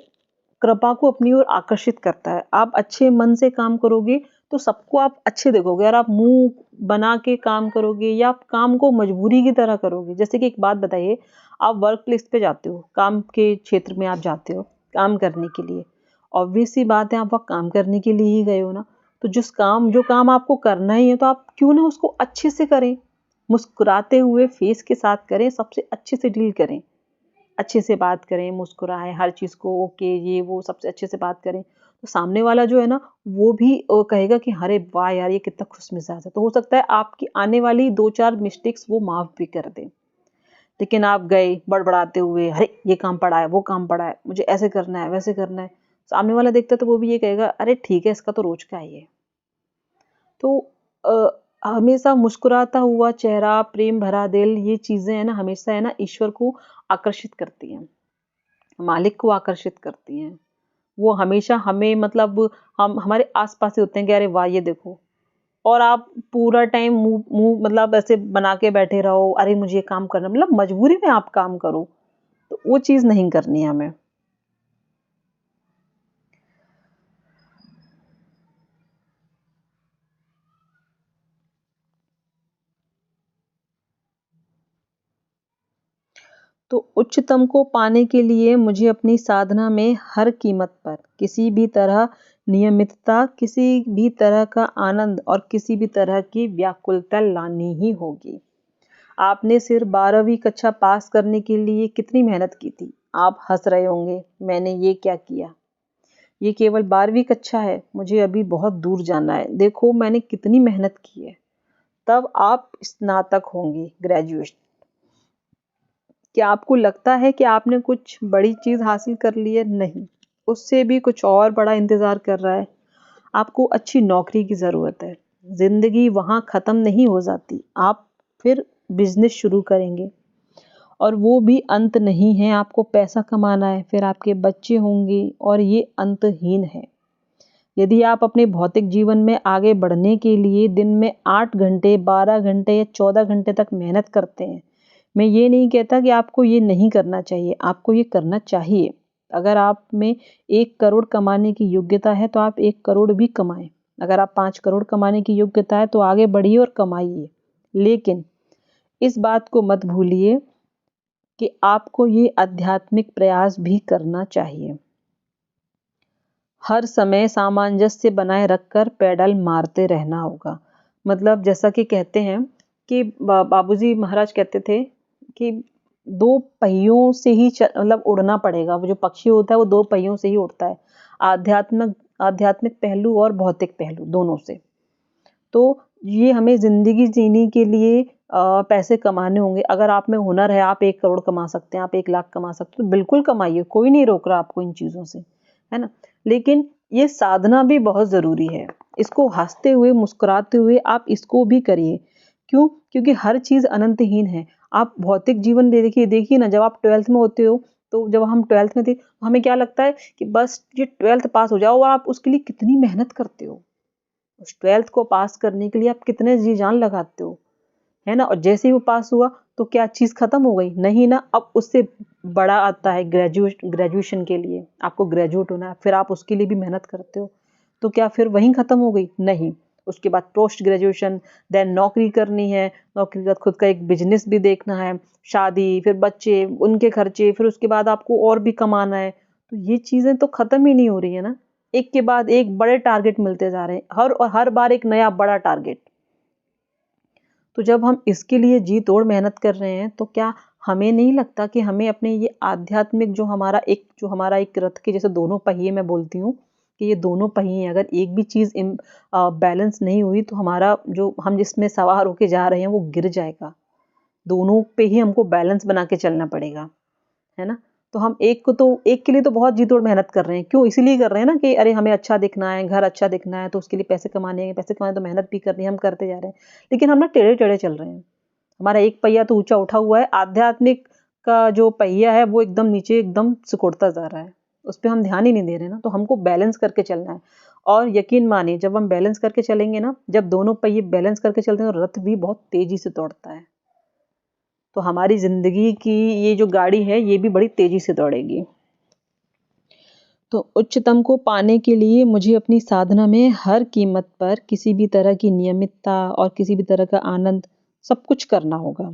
कृपा को अपनी ओर आकर्षित करता है। आप अच्छे मन से काम करोगे तो सबको आप अच्छे देखोगे। अगर आप मुँह बना के काम करोगे या आप काम को मजबूरी की तरह करोगे, जैसे कि एक बात बताइए, आप वर्क प्लेस पे जाते हो, काम के क्षेत्र में आप जाते हो काम करने के लिए। ऑब्वियस सी बात है, आप वहाँ काम करने के लिए ही गए हो ना, तो जो काम आपको करना ही है तो आप क्यों ना उसको अच्छे से करें, मुस्कुराते हुए फेस के साथ करें, सबसे अच्छे से डील करें, अच्छे से बात करें, मुस्कुराएं, हर चीज़ को ओके ये वो सबसे अच्छे से बात करें। तो सामने वाला जो है ना, वो भी कहेगा कि अरे वाह यार, ये कितना खुशमिजाज है। तो हो सकता है आपकी आने वाली 2-4 मिस्टेक्स वो माफ़ भी कर दें। लेकिन आप गए बड़बड़ाते हुए, अरे ये काम पड़ा है, वो काम पड़ा है, मुझे ऐसे करना है, वैसे करना है। सामने वाला देखता है तो वो भी ये कहेगा, अरे ठीक है, इसका तो रोज का ही है। तो हमेशा मुस्कुराता हुआ चेहरा, प्रेम भरा दिल, ये चीज़ें हैं ना, हमेशा है ना ईश्वर को आकर्षित करती हैं, मालिक को आकर्षित करती हैं। वो हमेशा हमें मतलब हम हमारे आस-पास ही होते हैं कि अरे वाह! ये देखो। और आप पूरा टाइम मुँह मुँह मतलब ऐसे बना के बैठे रहो, अरे मुझे ये काम करना, मतलब मजबूरी में आप काम करो, तो वो चीज़ नहीं करनी है हमें। तो उच्चतम को पाने के लिए मुझे अपनी साधना में हर कीमत पर किसी भी तरह नियमितता, किसी भी तरह का आनंद और किसी भी तरह की व्याकुलता लानी ही होगी। आपने सिर्फ 12वीं कक्षा पास करने के लिए कितनी मेहनत की थी? आप हंस रहे होंगे, मैंने ये क्या किया? ये केवल 12वीं कक्षा है, मुझे अभी बहुत दूर जाना है। देखो मैंने कितनी मेहनत की है। तब आप स्नातक होंगे, ग्रेजुएट। क्या आपको लगता है कि आपने कुछ बड़ी चीज़ हासिल कर ली है? नहीं, उससे भी कुछ और बड़ा इंतज़ार कर रहा है। आपको अच्छी नौकरी की ज़रूरत है। ज़िंदगी वहाँ ख़त्म नहीं हो जाती। आप फिर बिज़नेस शुरू करेंगे और वो भी अंत नहीं है, आपको पैसा कमाना है, फिर आपके बच्चे होंगे और ये अंतहीन है। यदि आप अपने भौतिक जीवन में आगे बढ़ने के लिए दिन में 8 घंटे, 12 घंटे या 14 घंटे तक मेहनत करते हैं, मैं ये नहीं कहता कि आपको ये नहीं करना चाहिए, आपको ये करना चाहिए। अगर आप में 1 करोड़ कमाने की योग्यता है, तो आप 1 करोड़ भी कमाएँ। अगर आप 5 करोड़ कमाने की योग्यता है, तो आगे बढ़िए और कमाइए। लेकिन इस बात को मत भूलिए कि आपको ये आध्यात्मिक प्रयास भी करना चाहिए। हर समय सामंजस्य बनाए रखकर पेडल मारते रहना होगा। मतलब जैसा कि कहते हैं कि बाबूजी महाराज कहते थे कि 2 पहियों से ही मतलब उड़ना पड़ेगा। वो जो पक्षी होता है वो 2 पहियों से ही उड़ता है। आध्यात्मिक आध्यात्मिक पहलू और भौतिक पहलू दोनों से। तो ये हमें ज़िंदगी जीने के लिए पैसे कमाने होंगे। अगर आप में हुनर है, आप 1 करोड़ कमा सकते हैं, आप 1 लाख कमा सकते हो, बिल्कुल कमाइए, कोई नहीं रोक रहा आपको इन चीज़ों से, है ना? लेकिन ये साधना भी बहुत ज़रूरी है। इसको हँसते हुए, मुस्कुराते हुए आप इसको भी करिए। क्यों? क्योंकि हर चीज़ अनंतहीन है। आप भौतिक जीवन देखिए देखिए ना, जब आप 12th में होते हो, तो जब हम 12th में थे, तो हमें क्या लगता है कि बस ये 12th पास हो जाओ और आप उसके लिए कितनी मेहनत करते हो। उस 12th को पास करने के लिए आप कितने जी जान लगाते हो, है ना? और जैसे ही वो पास हुआ तो क्या चीज़ खत्म हो गई? नहीं ना, अब उससे बड़ा आता है ग्रेजुएशन के लिए, आपको ग्रेजुएट होना है, फिर आप उसके लिए भी मेहनत करते हो, तो क्या फिर वहीं खत्म हो गई? नहीं, उसके बाद पोस्ट ग्रेजुएशन, देन नौकरी करनी है, नौकरी के बाद खुद का एक बिजनेस भी देखना है, शादी, फिर बच्चे, उनके खर्चे, फिर उसके बाद आपको और भी कमाना है, तो ये चीज़ें तो खत्म ही नहीं हो रही है ना। एक के बाद एक बड़े टारगेट मिलते जा रहे हैं, हर बार एक नया बड़ा टारगेट। तो जब हम इसके लिए जी तोड़ मेहनत कर रहे हैं, तो क्या हमें नहीं लगता कि हमें अपने ये आध्यात्मिक जो हमारा एक रथ के जैसे दोनों पहिए, मैं बोलती हूँ कि ये दोनों पहिए अगर एक भी चीज़ बैलेंस नहीं हुई तो हमारा जो हम जिसमें सवार होके जा रहे हैं वो गिर जाएगा। दोनों पे ही हमको बैलेंस बना के चलना पड़ेगा, है ना? तो हम एक के लिए तो बहुत जी-तोड़ मेहनत कर रहे हैं। क्यों? इसीलिए कर रहे हैं ना कि अरे हमें अच्छा दिखना है, घर अच्छा दिखना है, तो उसके लिए पैसे कमाने तो मेहनत भी करनी है, हम करते जा रहे हैं। लेकिन हम ना टेढ़े-टेढ़े चल रहे हैं। हमारा एक पहिया तो ऊँचा उठा हुआ है, आध्यात्मिक का जो पहिया है वो एकदम नीचे एकदम सिकुड़ता जा रहा है। उस पे हम ध्यान ही नहीं दे रहे ना, तो हमको बैलेंस करके चलना है। और यकीन मानिए जब हम बैलेंस करके चलेंगे ना, जब दोनों पहिए बैलेंस करके चलते हैं तो रथ भी बहुत तेज़ी से दौड़ता है। तो हमारी ज़िंदगी की ये जो गाड़ी है, ये भी बड़ी तेज़ी से दौड़ेगी। तो उच्चतम को पाने के लिए मुझे अपनी साधना में हर कीमत पर किसी भी तरह की नियमितता और किसी भी तरह का आनंद सब कुछ करना होगा।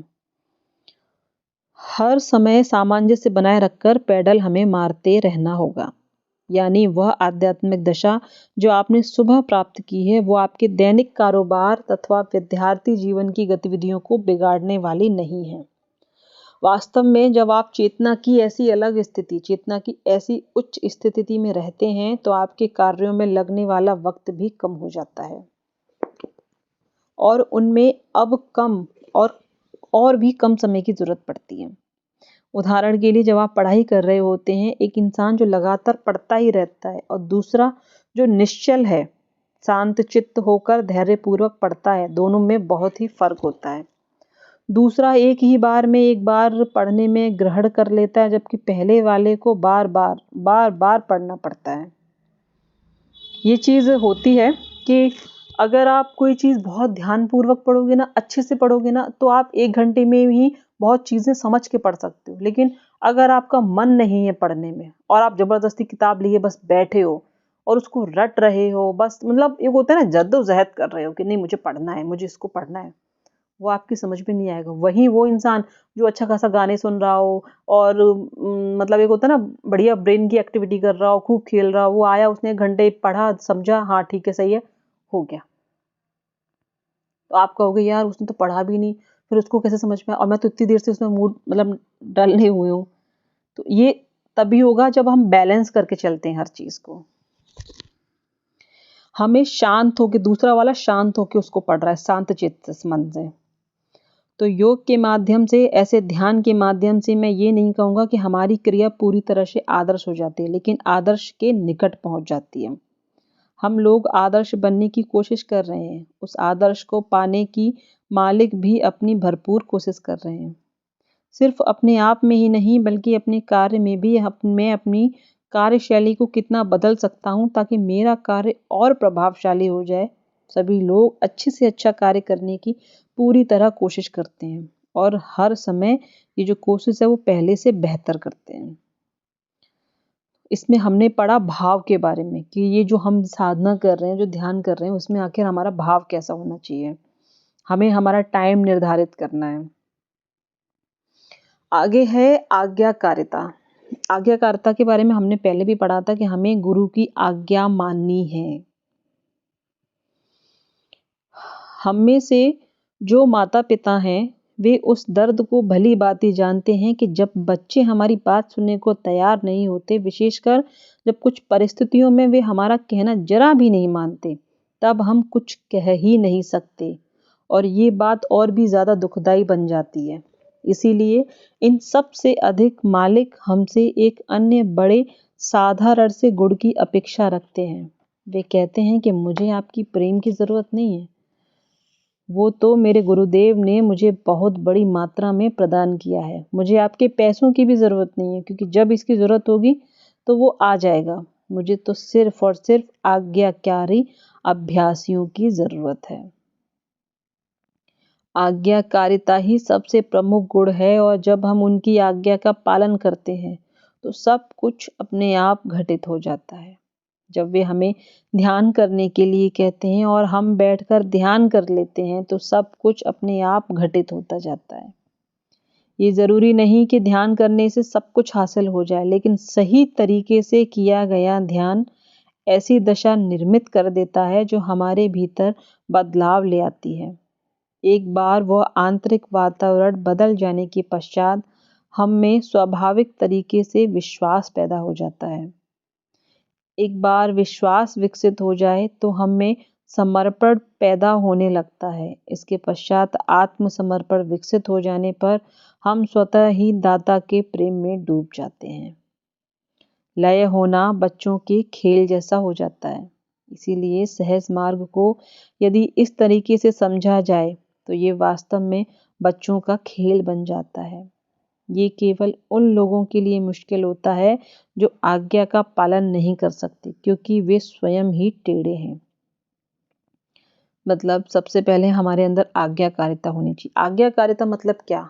हर समय सामंजस्य बनाए रखकर पैडल हमें मारते रहना होगा। यानी वह आध्यात्मिक दशा जो आपने सुबह प्राप्त की है, वो आपके दैनिक कारोबार तथा विद्यार्थी जीवन की गतिविधियों को बिगाड़ने वाली नहीं है। वास्तव में जब आप चेतना की ऐसी अलग स्थिति, चेतना की ऐसी उच्च स्थिति में रहते हैं, तो आपके कार्यों में लगने वाला वक्त भी कम हो जाता है और उनमें अब कम और भी कम समय की ज़रूरत पड़ती है। उदाहरण के लिए जब आप पढ़ाई कर रहे होते हैं, एक इंसान जो लगातार पढ़ता ही रहता है और दूसरा जो निश्चल है, शांत चित्त होकर धैर्यपूर्वक पढ़ता है, दोनों में बहुत ही फ़र्क होता है। दूसरा एक ही बार में एक बार पढ़ने में ग्रहण कर लेता है, जबकि पहले वाले को बार-बार पढ़ना पड़ता है। ये चीज़ होती है कि अगर आप कोई चीज़ बहुत ध्यानपूर्वक पढ़ोगे ना, अच्छे से पढ़ोगे ना, तो आप 1 घंटे में ही बहुत चीज़ें समझ के पढ़ सकते हो। लेकिन अगर आपका मन नहीं है पढ़ने में और आप ज़बरदस्ती किताब लिए बस बैठे हो और उसको रट रहे हो, बस मतलब एक होता है ना जद्दोजहद कर रहे हो कि नहीं मुझे पढ़ना है, मुझे इसको पढ़ना है, वो आपकी समझ में नहीं आएगा। वहीं वो इंसान जो अच्छा खासा गाने सुन रहा हो और मतलब एक होता है ना बढ़िया ब्रेन की एक्टिविटी कर रहा हो, खूब खेल रहा हो, वो आया उसने 1 घंटे पढ़ा, समझा, हाँ ठीक है, सही है, हो गया। तो आप कहोगे यार उसने तो पढ़ा भी नहीं, फिर उसको कैसे समझ में आया और मैं तो इतनी देर से उसमें मूड मतलब डले हुए हूँ। तो ये तभी होगा जब हम बैलेंस करके चलते हैं हर चीज़ को। हमें शांत होके दूसरा वाला शांत होके उसको पढ़ रहा है, शांत चित्त से मन से। तो योग के माध्यम से, ऐसे ध्यान के माध्यम से मैं ये नहीं कहूँगा कि हमारी क्रिया पूरी तरह से आदर्श हो जाती है, लेकिन आदर्श के निकट पहुँच जाती है। हम लोग आदर्श बनने की कोशिश कर रहे हैं। उस आदर्श को पाने की मालिक भी अपनी भरपूर कोशिश कर रहे हैं। सिर्फ अपने आप में ही नहीं बल्कि अपने कार्य में भी मैं अपनी कार्यशैली को कितना बदल सकता हूँ ताकि मेरा कार्य और प्रभावशाली हो जाए। सभी लोग अच्छे से अच्छा कार्य करने की पूरी तरह कोशिश करते हैं और हर समय ये जो कोशिश है वो पहले से बेहतर करते हैं। इसमें हमने पढ़ा भाव के बारे में कि ये जो हम साधना कर रहे हैं, जो ध्यान कर रहे हैं, उसमें आखिर हमारा भाव कैसा होना चाहिए। हमें हमारा टाइम निर्धारित करना है। आगे है आज्ञाकारिता। आज्ञाकारिता के बारे में हमने पहले भी पढ़ा था कि हमें गुरु की आज्ञा माननी है। हम में से जो माता-पिता हैं, वे उस दर्द को भली-भांति जानते हैं कि जब बच्चे हमारी बात सुनने को तैयार नहीं होते, विशेषकर जब कुछ परिस्थितियों में वे हमारा कहना ज़रा भी नहीं मानते, तब हम कुछ कह ही नहीं सकते और ये बात और भी ज़्यादा दुखदाई बन जाती है। इसीलिए इन सब से अधिक मालिक हमसे एक अन्य बड़े साधारण से गुण की अपेक्षा रखते हैं। वे कहते हैं कि मुझे आपकी प्रेम की ज़रूरत नहीं है। वो तो मेरे गुरुदेव ने मुझे बहुत बड़ी मात्रा में प्रदान किया है। मुझे आपके पैसों की भी ज़रूरत नहीं है क्योंकि जब इसकी ज़रूरत होगी तो वो आ जाएगा। मुझे तो सिर्फ़ और सिर्फ़ आज्ञाकारी अभ्यासियों की ज़रूरत है। आज्ञाकारिता ही सबसे प्रमुख गुण है और जब हम उनकी आज्ञा का पालन करते हैं, तो सब कुछ अपने आप घटित हो जाता है। जब वे हमें ध्यान करने के लिए कहते हैं और हम बैठकर ध्यान कर लेते हैं, तो सब कुछ अपने आप घटित होता जाता है। ये ज़रूरी नहीं कि ध्यान करने से सब कुछ हासिल हो जाए, लेकिन सही तरीके से किया गया ध्यान ऐसी दशा निर्मित कर देता है जो हमारे भीतर बदलाव ले आती है। एक बार वह आंतरिक वातावरण बदल जाने के पश्चात हम में स्वाभाविक तरीके से विश्वास पैदा हो जाता है। एक बार विश्वास विकसित हो जाए तो हम में समर्पण पैदा होने लगता है। इसके पश्चात आत्मसमर्पण विकसित हो जाने पर हम स्वतः ही दाता के प्रेम में डूब जाते हैं। लय होना बच्चों के खेल जैसा हो जाता है। इसीलिए सहज मार्ग को यदि इस तरीके से समझा जाए तो ये वास्तव में बच्चों का खेल बन जाता है। ये केवल उन लोगों के लिए मुश्किल होता है जो आज्ञा का पालन नहीं कर सकते, क्योंकि वे स्वयं ही टेढ़े हैं। मतलब सबसे पहले हमारे अंदर आज्ञाकारिता होनी चाहिए। आज्ञाकारिता मतलब क्या?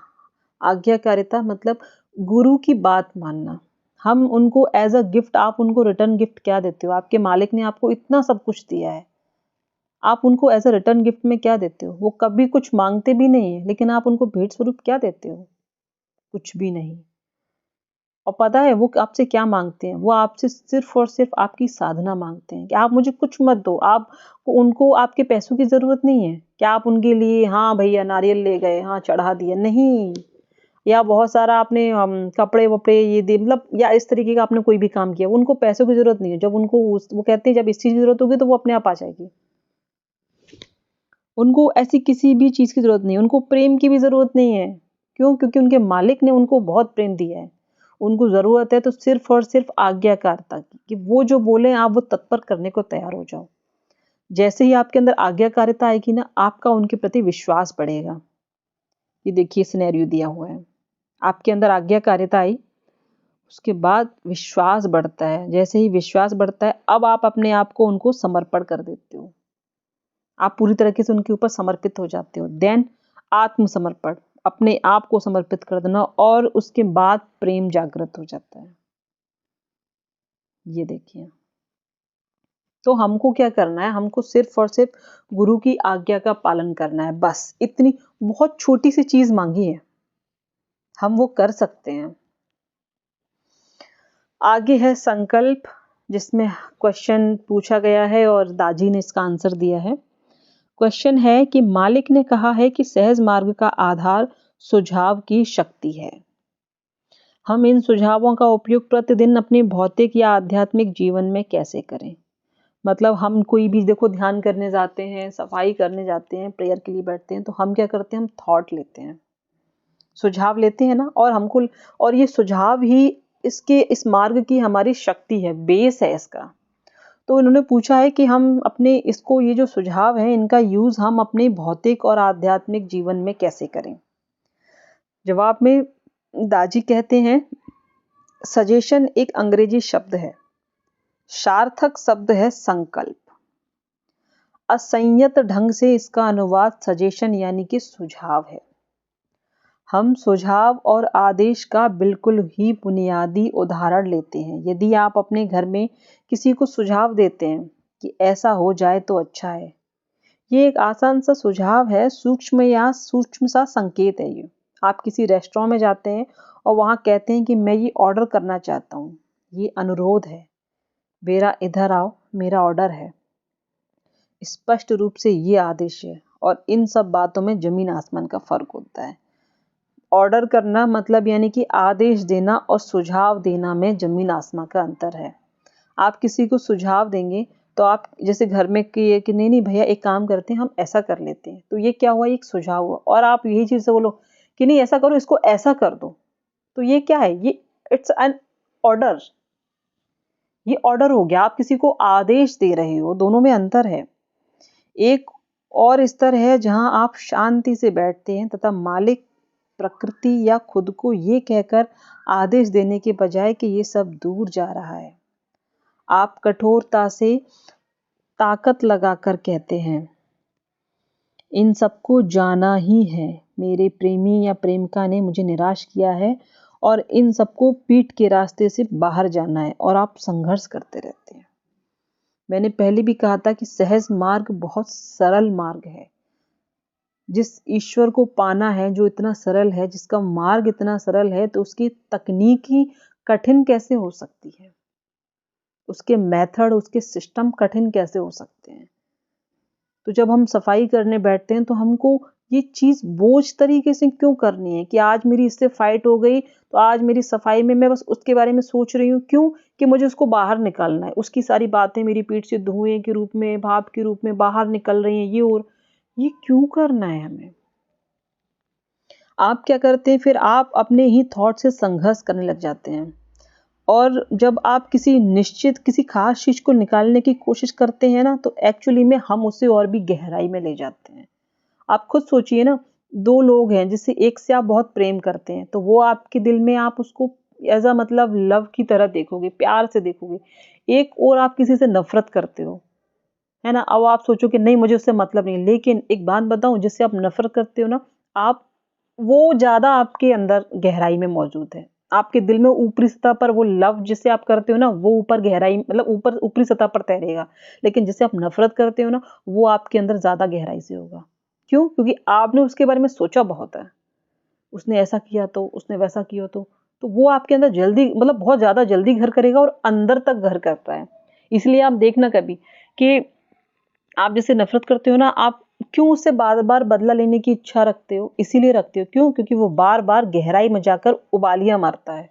आज्ञाकारिता मतलब गुरु की बात मानना। हम उनको एज अ गिफ्ट, आप उनको रिटर्न गिफ्ट क्या देते हो? आपके मालिक ने आपको इतना सब कुछ दिया है, आप उनको एज अ रिटर्न गिफ्ट में क्या देते हो? वो कभी कुछ मांगते भी नहीं है, लेकिन आप उनको भेंट स्वरूप क्या देते हो? कुछ भी नहीं। और पता है वो आपसे क्या मांगते हैं? वो आपसे सिर्फ और सिर्फ आपकी साधना मांगते हैं कि आप मुझे कुछ मत दो। आप उनको आपके पैसों की जरूरत नहीं है कि आप उनके लिए हाँ भैया नारियल ले गए, हाँ चढ़ा दिया, नहीं। या बहुत सारा आपने कपड़े वपड़े ये दे, मतलब या इस तरीके का आपने कोई भी काम किया, उनको पैसों की जरूरत नहीं है। जब उनको वो कहते हैं जब इस चीज की जरूरत होगी तो वो अपने आप आ जाएगी। उनको ऐसी किसी भी चीज की जरूरत नहीं है। उनको प्रेम की भी जरूरत नहीं है। क्यों? क्योंकि उनके मालिक ने उनको बहुत प्रेम दिया है। उनको जरूरत है तो सिर्फ और सिर्फ आज्ञाकारिता की, कि वो जो बोले आप वो तत्पर करने को तैयार हो जाओ। जैसे ही आपके अंदर आज्ञाकारिता आएगी ना, आपका उनके प्रति विश्वास बढ़ेगा। ये देखिए सिनेरियो दिया हुआ है, आपके अंदर आज्ञाकारिता आई, उसके बाद विश्वास बढ़ता है। जैसे ही विश्वास बढ़ता है, अब आप अपने आप को उनको समर्पण कर देते हो। आप पूरी तरीके से उनके ऊपर समर्पित हो जाते हो। देन आत्मसमर्पण, अपने आप को समर्पित कर देना, और उसके बाद प्रेम जागृत हो जाता है। ये देखिए, तो हमको क्या करना है? हमको सिर्फ और सिर्फ गुरु की आज्ञा का पालन करना है, बस इतनी बहुत छोटी सी चीज मांगी है, हम वो कर सकते हैं। आगे है संकल्प, जिसमें क्वेश्चन पूछा गया है और दाजी ने इसका आंसर दिया है। क्वेश्चन है कि मालिक ने कहा है कि सहज मार्ग का आधार सुझाव की शक्ति है। हम इन सुझावों का उपयोग प्रतिदिन अपने भौतिक या आध्यात्मिक जीवन में कैसे करें? मतलब हम कोई भी देखो ध्यान करने जाते हैं, सफाई करने जाते हैं, प्रेयर के लिए बैठते हैं, तो हम क्या करते हैं? हम थॉट लेते हैं, सुझाव लेते हैं ना, और हमको, और ये सुझाव ही इस मार्ग की हमारी शक्ति है, बेस है इसका। तो इन्होंने पूछा है कि हम अपने इसको, ये जो सुझाव है, इनका यूज हम अपने भौतिक और आध्यात्मिक जीवन में कैसे करें? जवाब में दाजी कहते हैं, सजेशन एक अंग्रेजी शब्द है, सार्थक शब्द है संकल्प। असंयत ढंग से इसका अनुवाद सजेशन यानी कि सुझाव है। हम सुझाव और आदेश का बिल्कुल ही बुनियादी उदाहरण लेते हैं। यदि आप अपने घर में किसी को सुझाव देते हैं कि ऐसा हो जाए तो अच्छा है, ये एक आसान सा सुझाव है, सूक्ष्म सा संकेत है। ये आप किसी रेस्टोरेंट में जाते हैं और वहां कहते हैं कि मैं ये ऑर्डर करना चाहता हूँ, ये अनुरोध है, मेरा इधर आओ, मेरा ऑर्डर है। स्पष्ट रूप से ये आदेश है, और इन सब बातों में जमीन आसमान का फर्क होता है। ऑर्डर करना मतलब यानी कि आदेश देना, और सुझाव देना में जमीन आसमान का अंतर है। आप किसी को सुझाव देंगे तो आप जैसे घर में कि नहीं नहीं भैया एक काम करते हैं, हम ऐसा कर लेते हैं, तो ये क्या हुआ? एक सुझाव हुआ। और आप यही चीज से बोलो कि नहीं ऐसा करो, इसको ऐसा कर दो, तो ये क्या है? ये इट्स एन ऑर्डर। ये ऑर्डर हो गया, आप किसी को आदेश दे रहे हो, दोनों में अंतर है। एक और स्तर है जहां आप शांति से बैठते हैं तथा मालिक, प्रकृति या खुद को ये कहकर आदेश देने के बजाय कि ये सब दूर जा रहा है, आप कठोरता से ताकत लगाकर कहते हैं, इन सबको जाना ही है, मेरे प्रेमी या प्रेमिका ने मुझे निराश किया है, और इन सबको पीठ के रास्ते से बाहर जाना है, और आप संघर्ष करते रहते हैं। मैंने पहले भी कहा था कि सहज मार्ग बहुत सरल मार्ग है। जिस ईश्वर को पाना है जो इतना सरल है, जिसका मार्ग इतना सरल है, तो उसकी तकनीक ही कठिन कैसे हो सकती है? उसके मेथड, उसके सिस्टम कठिन कैसे हो सकते हैं? तो जब हम सफाई करने बैठते हैं तो हमको ये चीज बोझ तरीके से क्यों करनी है कि आज मेरी इससे फाइट हो गई तो आज मेरी सफाई में मैं बस उसके बारे में सोच रही हूँ? क्यों? कि मुझे उसको बाहर निकालना है, उसकी सारी बातें मेरी पीठ से धुएं के रूप में, भाप के रूप में बाहर निकल रही हैं, ये और ये क्यों करना है हमें? आप क्या करते हैं फिर? आप अपने ही थॉट से संघर्ष करने लग जाते हैं, और जब आप किसी निश्चित किसी खास चीज को निकालने की कोशिश करते हैं ना, तो एक्चुअली में हम उसे और भी गहराई में ले जाते हैं। आप खुद सोचिए ना, दो लोग हैं जिससे एक से आप बहुत प्रेम करते हैं, तो वो आपके दिल में आप उसको एज अ मतलब लव की तरह देखोगे, प्यार से देखोगे। एक और आप किसी से नफरत करते हो, है ना? अब आप सोचो कि नहीं मुझे उससे मतलब नहीं, लेकिन एक बात बताऊं, जिससे आप नफरत करते हो ना, आप वो ज्यादा आपके अंदर गहराई में मौजूद है। आपके दिल में ऊपरी सतह पर वो लव जिसे आप करते हो ना, वो ऊपर गहराई मतलब ऊपर ऊपरी सतह पर तैरेगा, लेकिन जिसे आप नफरत करते हो ना, वो आपके अंदर ज्यादा गहराई से होगा। क्यों? क्योंकि आपने उसके बारे में सोचा बहुत है। उसने ऐसा किया तो, उसने वैसा किया तो वो आपके अंदर जल्दी मतलब बहुत ज्यादा जल्दी घर करेगा और अंदर तक घर करता है। इसलिए आप देखना कभी कि आप जिससे नफरत करते हो ना, आप क्यों उससे बार-बार बदला लेने की इच्छा रखते हो? इसीलिए रखते हो। क्यों? क्योंकि वो बार-बार गहराई में जाकर उबालियाँ मारता है।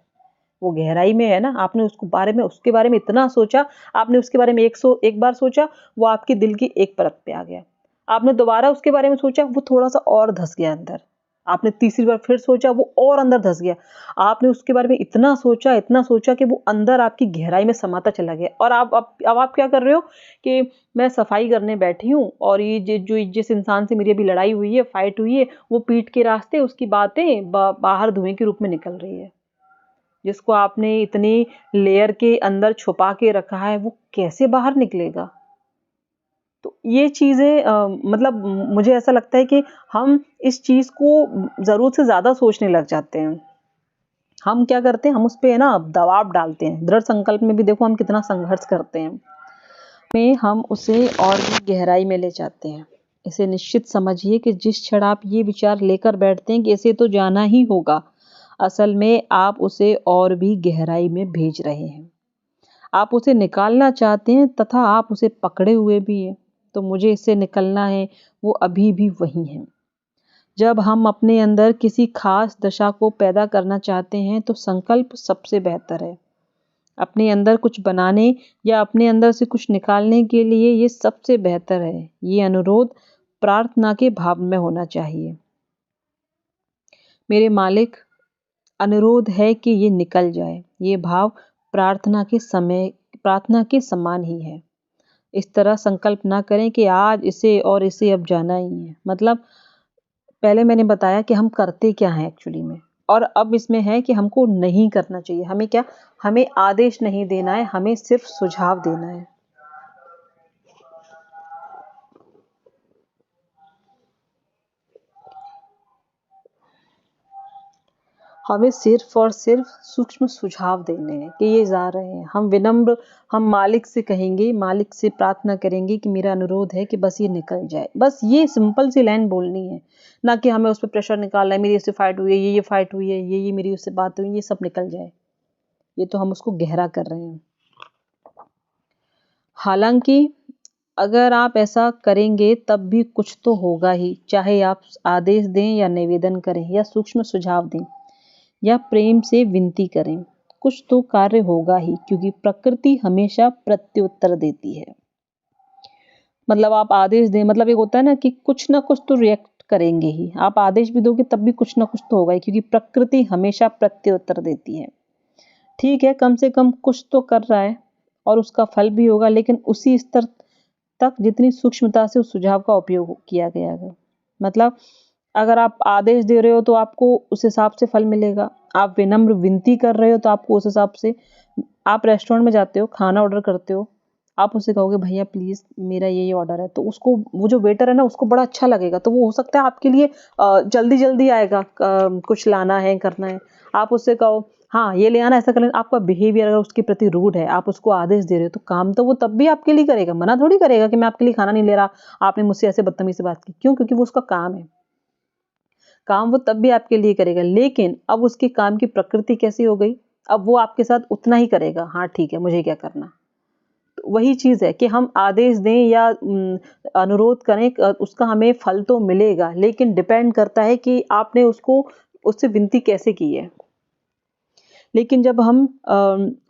वो गहराई में है ना, आपने उसके बारे में इतना सोचा, आपने उसके बारे में एक बार सोचा, वो आपके दिल की एक परत पे आ गया। आपने दोबारा उसके बारे में सोचा, वो थोड़ा-सा और धँस गया अंदर। आपने तीसरी बार फिर सोचा, वो और अंदर धँस गया। आपने उसके बारे में इतना सोचा कि वो अंदर आपकी गहराई में समाता चला गया, और अब आप क्या कर रहे हो कि मैं सफाई करने बैठी हूँ और ये जिस इंसान से मेरी अभी लड़ाई हुई है, फाइट हुई है, वो पीठ के रास्ते उसकी बातें बाहर धुएँ के रूप में निकल रही है। जिसको आपने इतनी लेयर के अंदर छुपा के रखा है, वो कैसे बाहर निकलेगा? तो ये चीज़ें मतलब मुझे ऐसा लगता है कि हम इस चीज़ को ज़रूरत से ज़्यादा सोचने लग जाते हैं। हम क्या करते हैं, हम उस पे है ना दबाव डालते हैं। दृढ़ संकल्प में भी देखो हम कितना संघर्ष करते हैं। हम उसे और भी गहराई में ले जाते हैं। इसे निश्चित समझिए कि जिस क्षण आप ये विचार लेकर बैठते हैं कि इसे तो जाना ही होगा, असल में आप उसे और भी गहराई में भेज रहे हैं। आप उसे निकालना चाहते हैं तथा आप उसे पकड़े हुए भी हैं। तो मुझे इससे निकलना है, वो अभी भी वही है। जब हम अपने अंदर किसी खास दशा को पैदा करना चाहते हैं तो संकल्प सबसे बेहतर है। अपने अंदर कुछ बनाने या अपने अंदर से कुछ निकालने के लिए ये सबसे बेहतर है। ये अनुरोध प्रार्थना के भाव में होना चाहिए। मेरे मालिक, अनुरोध है कि ये निकल जाए। ये भाव प्रार्थना के समान ही है। इस तरह संकल्प ना करें कि आज इसे और इसे अब जाना ही है। मतलब पहले मैंने बताया कि हम करते क्या हैं एक्चुअली में, और अब इसमें है कि हमको नहीं करना चाहिए। हमें क्या, हमें आदेश नहीं देना है, हमें सिर्फ सुझाव देना है। हमें सिर्फ और सिर्फ सूक्ष्म सुझाव देने हैं कि ये जा रहे हैं। हम विनम्र, हम मालिक से कहेंगे, मालिक से प्रार्थना करेंगे कि मेरा अनुरोध है कि बस ये निकल जाए। बस ये सिंपल सी लाइन बोलनी है, ना कि हमें उस पर प्रेशर निकालना है, मेरी इससे फाइट हुई है, ये फाइट हुई है, ये मेरी उससे बात हुई, ये सब निकल जाए। ये तो हम उसको गहरा कर रहे हैं। हालांकि अगर आप ऐसा करेंगे तब भी कुछ तो होगा ही, चाहे आप आदेश दें या निवेदन करें या सूक्ष्म सुझाव दें या प्रेम से विनती करें, कुछ तो कार्य होगा ही, क्योंकि प्रकृति हमेशा प्रत्युत्तर देती है। मतलब आप आदेश दें, मतलब एक होता है ना कि कुछ ना कुछ तो रिएक्ट करेंगे ही। आप आदेश भी दोगे तब भी कुछ ना कुछ तो होगा ही, क्योंकि प्रकृति हमेशा प्रत्युत्तर देती है। ठीक है, कम से कम कुछ तो कर रहा है और उसका फल भी होगा, लेकिन उसी स्तर तक जितनी सूक्ष्मता से उस सुझाव का उपयोग किया गया है। मतलब अगर आप आदेश दे रहे हो तो आपको उस हिसाब से फल मिलेगा। आप विनम्र विनती कर रहे हो तो आपको उस हिसाब से, आप रेस्टोरेंट में जाते हो, खाना ऑर्डर करते हो, आप उससे कहोगे भैया प्लीज़ मेरा ये ऑर्डर है, तो उसको, वो जो वेटर है ना, उसको बड़ा अच्छा लगेगा। तो वो हो सकता है आपके लिए जल्दी-जल्दी आएगा, कुछ लाना है, करना है। आप उससे कहो हाँ, ये ले आना, ऐसा कर लेना। आपका बिहेवियर अगर उसके प्रति रूड है, आप उसको आदेश दे रहे हो, तो काम तो वो तब भी आपके लिए करेगा। मना थोड़ी करेगा कि मैं आपके लिए खाना नहीं ले रहा, आपने मुझसे ऐसे बदतमीज़ी से बात की। क्यों? क्योंकि वो उसका काम है। काम वो तब भी आपके लिए करेगा, लेकिन अब उसके काम की प्रकृति कैसी हो गई? अब वो आपके साथ उतना ही करेगा। हाँ, ठीक है, मुझे क्या करना? तो वही चीज़ है कि हम आदेश दें या अनुरोध करें, उसका हमें फल तो मिलेगा, लेकिन डिपेंड करता है कि आपने उससे विनती कैसे की है। लेकिन जब हम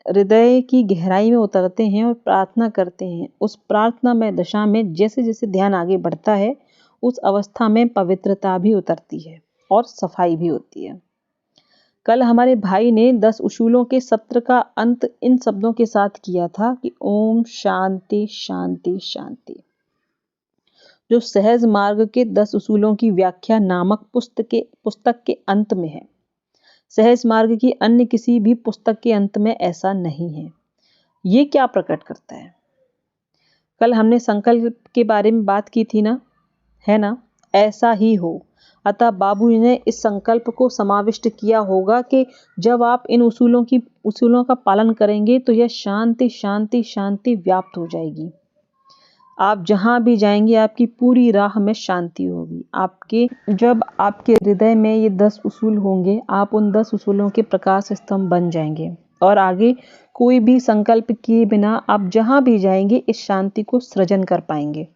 हृदय की गहराई में उतरते हैं और प्रार्थना करते हैं, उस प्रार्थनामय दशा में जैसे-जैसे ध्यान आगे बढ़ता है, उस अवस्था में पवित्रता भी उतरती है और सफाई भी होती है। कल हमारे भाई ने 10 उसूलों के सत्र का अंत इन शब्दों के साथ किया था कि ओम शांति शांति शांति। जो सहज मार्ग के 10 उसूलों की व्याख्या नामक पुस्तक के अंत में है। सहज मार्ग की अन्य किसी भी पुस्तक के अंत में ऐसा नहीं है। ये क्या प्रकट करता है? कल हमने संकल्प के बारे में बात की थी ना, है ना? ऐसा ही हो। अतः बाबू ने इस संकल्प को समाविष्ट किया होगा कि जब आप इन उसूलों का पालन करेंगे तो यह शांति शांति शांति व्याप्त हो जाएगी। आप जहां भी जाएंगे आपकी पूरी राह में शांति होगी। जब आपके हृदय में ये 10 उसूल होंगे, आप उन 10 उसूलों के प्रकाश स्तंभ बन जाएंगे और आगे कोई भी संकल्प किए बिना आप जहां भी जाएंगे इस शांति को सृजन कर पाएंगे।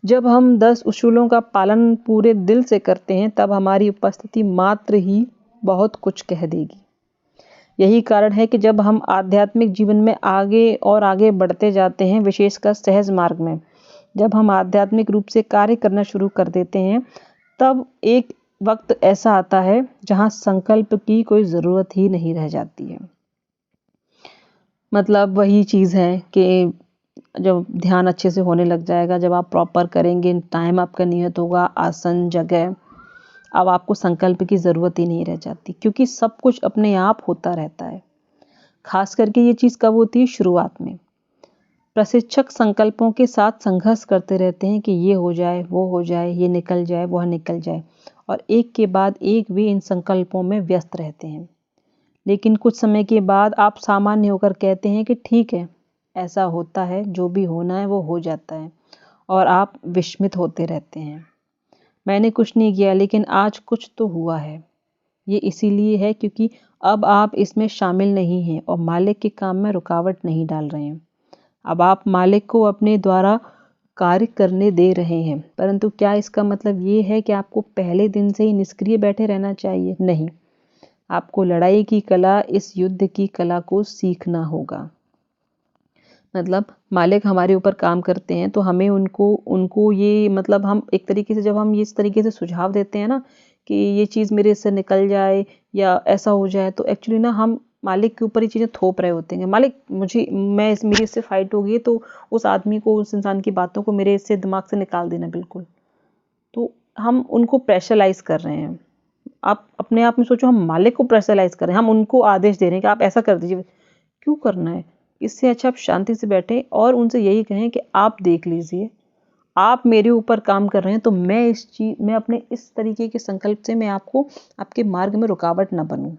जब हम 10 उसूलों का पालन पूरे दिल से करते हैं तब हमारी उपस्थिति मात्र ही बहुत कुछ कह देगी। यही कारण है कि जब हम आध्यात्मिक जीवन में आगे और आगे बढ़ते जाते हैं, विशेषकर सहज मार्ग में जब हम आध्यात्मिक रूप से कार्य करना शुरू कर देते हैं, तब एक वक्त ऐसा आता है जहां संकल्प की कोई ज़रूरत ही नहीं रह जाती है। मतलब वही चीज़ है कि जब ध्यान अच्छे से होने लग जाएगा, जब आप प्रॉपर करेंगे, टाइम आपका नियत होगा, आसन, जगह, अब आपको संकल्प की ज़रूरत ही नहीं रह जाती, क्योंकि सब कुछ अपने आप होता रहता है। खास करके ये चीज़ कब होती है? शुरुआत में। प्रशिक्षक संकल्पों के साथ संघर्ष करते रहते हैं कि ये हो जाए, वो हो जाए, ये निकल जाए, वह निकल जाए, और एक के बाद एक वे इन संकल्पों में व्यस्त रहते हैं। लेकिन कुछ समय के बाद आप सामान्य होकर कहते हैं कि ठीक है, ऐसा होता है, जो भी होना है वो हो जाता है, और आप विस्मित होते रहते हैं। मैंने कुछ नहीं किया, लेकिन आज कुछ तो हुआ है। ये इसीलिए है क्योंकि अब आप इसमें शामिल नहीं हैं और मालिक के काम में रुकावट नहीं डाल रहे हैं। अब आप मालिक को अपने द्वारा कार्य करने दे रहे हैं। परंतु क्या इसका मतलब ये है कि आपको पहले दिन से ही निष्क्रिय बैठे रहना चाहिए? नहीं, आपको लड़ाई की कला, इस युद्ध की कला को सीखना होगा। मतलब मालिक हमारे ऊपर काम करते हैं तो हमें उनको ये, मतलब हम एक तरीके से, जब हम इस तरीके से सुझाव देते हैं ना कि ये चीज़ मेरे से निकल जाए या ऐसा हो जाए, तो एक्चुअली ना हम मालिक के ऊपर ये चीज़ें थोप रहे होते हैं। मालिक मेरी इससे फाइट हो गई तो उस आदमी को, उस इंसान की बातों को मेरे इससे दिमाग से निकाल देना बिल्कुल। तो हम उनको प्रेशराइज कर रहे हैं। आप अपने आप में सोचो, हम मालिक को प्रेशराइज कर रहे हैं, हम उनको आदेश दे रहे हैं कि आप ऐसा कर दीजिए। क्यों करना है? इससे अच्छा आप शांति से बैठें और उनसे यही कहें कि आप देख लीजिए, आप मेरे ऊपर काम कर रहे हैं, तो मैं अपने इस तरीके के संकल्प से मैं आपके मार्ग में रुकावट ना बनूं।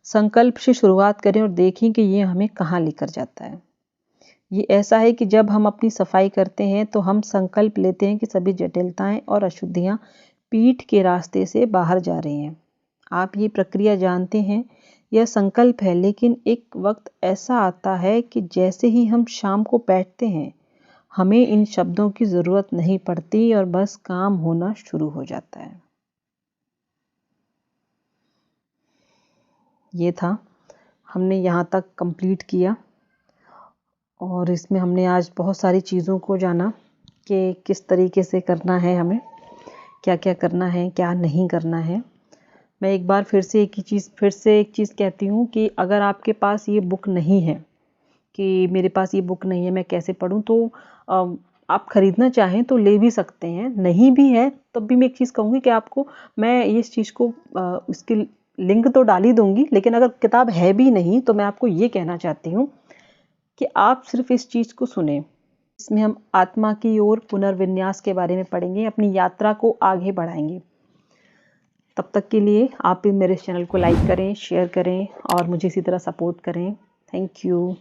संकल्प से शुरुआत करें और देखें कि ये हमें कहाँ लेकर जाता है। ये ऐसा है कि जब हम अपनी सफाई करते हैं तो हम संकल्प लेते हैं कि सभी जटिलताएं और अशुद्धियां पीठ के रास्ते से बाहर जा रही हैं। आप ये प्रक्रिया जानते हैं, यह संकल्प है, लेकिन एक वक्त ऐसा आता है कि जैसे ही हम शाम को बैठते हैं, हमें इन शब्दों की ज़रूरत नहीं पड़ती और बस काम होना शुरू हो जाता है। ये था, हमने यहाँ तक कंप्लीट किया और इसमें हमने आज बहुत सारी चीज़ों को जाना कि किस तरीके से करना है, हमें क्या क्या करना है, क्या नहीं करना है। मैं एक बार फिर से एक चीज़ कहती हूँ कि अगर आपके पास ये बुक नहीं है, कि मेरे पास ये बुक नहीं है, मैं कैसे पढूं, तो आप ख़रीदना चाहें तो ले भी सकते हैं। नहीं भी है तब भी मैं एक चीज़ कहूँगी कि आपको, मैं इस चीज़ को इसकी लिंक तो डाल ही दूँगी, लेकिन अगर किताब है भी नहीं तो मैं आपको ये कहना चाहती हूँ कि आप सिर्फ इस चीज़ को सुने। इसमें हम आत्मा की ओर पुनर्विन्यास के बारे में पढ़ेंगे, अपनी यात्रा को आगे बढ़ाएंगे। तब तक के लिए आप मेरे चैनल को लाइक करें, शेयर करें और मुझे इसी तरह सपोर्ट करें। Thank you.